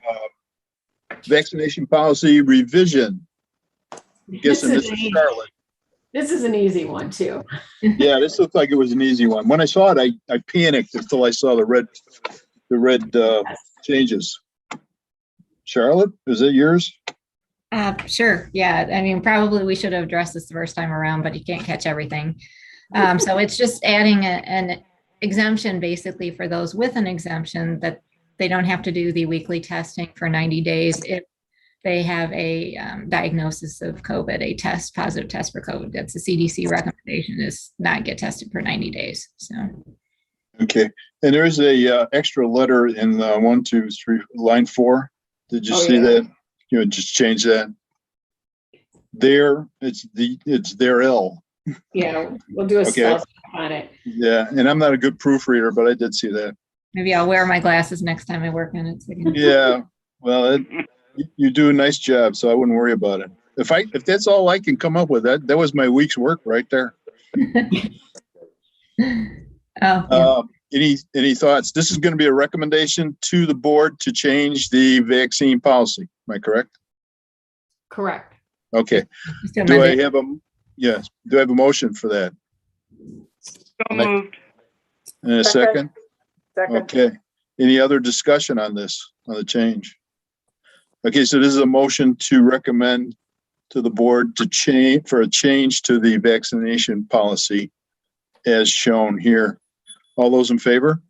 vaccination policy revision. I'm guessing this is Charlotte. This is an easy one too. Yeah, this looked like it was an easy one. When I saw it, I panicked until I saw the red changes. Charlotte, is it yours? Sure. Yeah. I mean, probably we should have addressed this the first time around, but you can't catch everything. So it's just adding an exemption basically for those with an exemption that they don't have to do the weekly testing for 90 days if they have a diagnosis of COVID, a positive test for COVID. That's the CDC recommendation, is not get tested for 90 days. So. Okay. And there is a extra letter in 1, 2, 3, line 4. Did you see that? Just change that. It's their L. Yeah, we'll do a spell on it. Yeah, and I'm not a good proofreader, but I did see that. Maybe I'll wear my glasses next time I work on it. So yeah, well, you do a nice job, so I wouldn't worry about it. If that's all I can come up with, that was my week's work right there. Any thoughts? This is going to be a recommendation to the board to change the vaccine policy. Am I correct? Correct. Okay. Do I have a motion for that? So moved. And a second? Second. Okay. Any other discussion on this, on the change? Okay, so this is a motion to recommend to the board to change to the vaccination policy as shown here. All those in favor?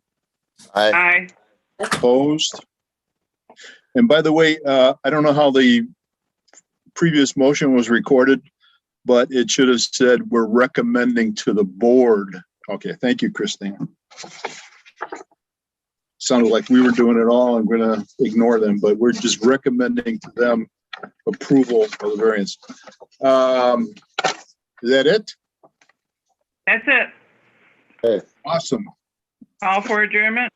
Aye. Opposed? And by the way, I don't know how the previous motion was recorded, but it should have said we're recommending to the board. Okay, thank you, Christina. Sounded like we were doing it all. I'm going to ignore them, but we're just recommending to them approval of the variance. Is that it? That's it. Okay. Awesome. Call for adjournment?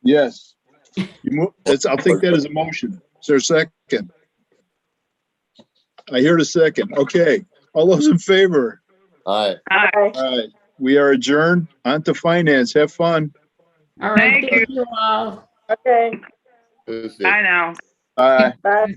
Yes. I'll take that as a motion. Is there a second? I hear a second. Okay. All those in favor? Aye. Aye. All right. We are adjourned. On to finance. Have fun. All right. Thank Thank you all. Okay, Tuesday. Bye now. Bye. bye.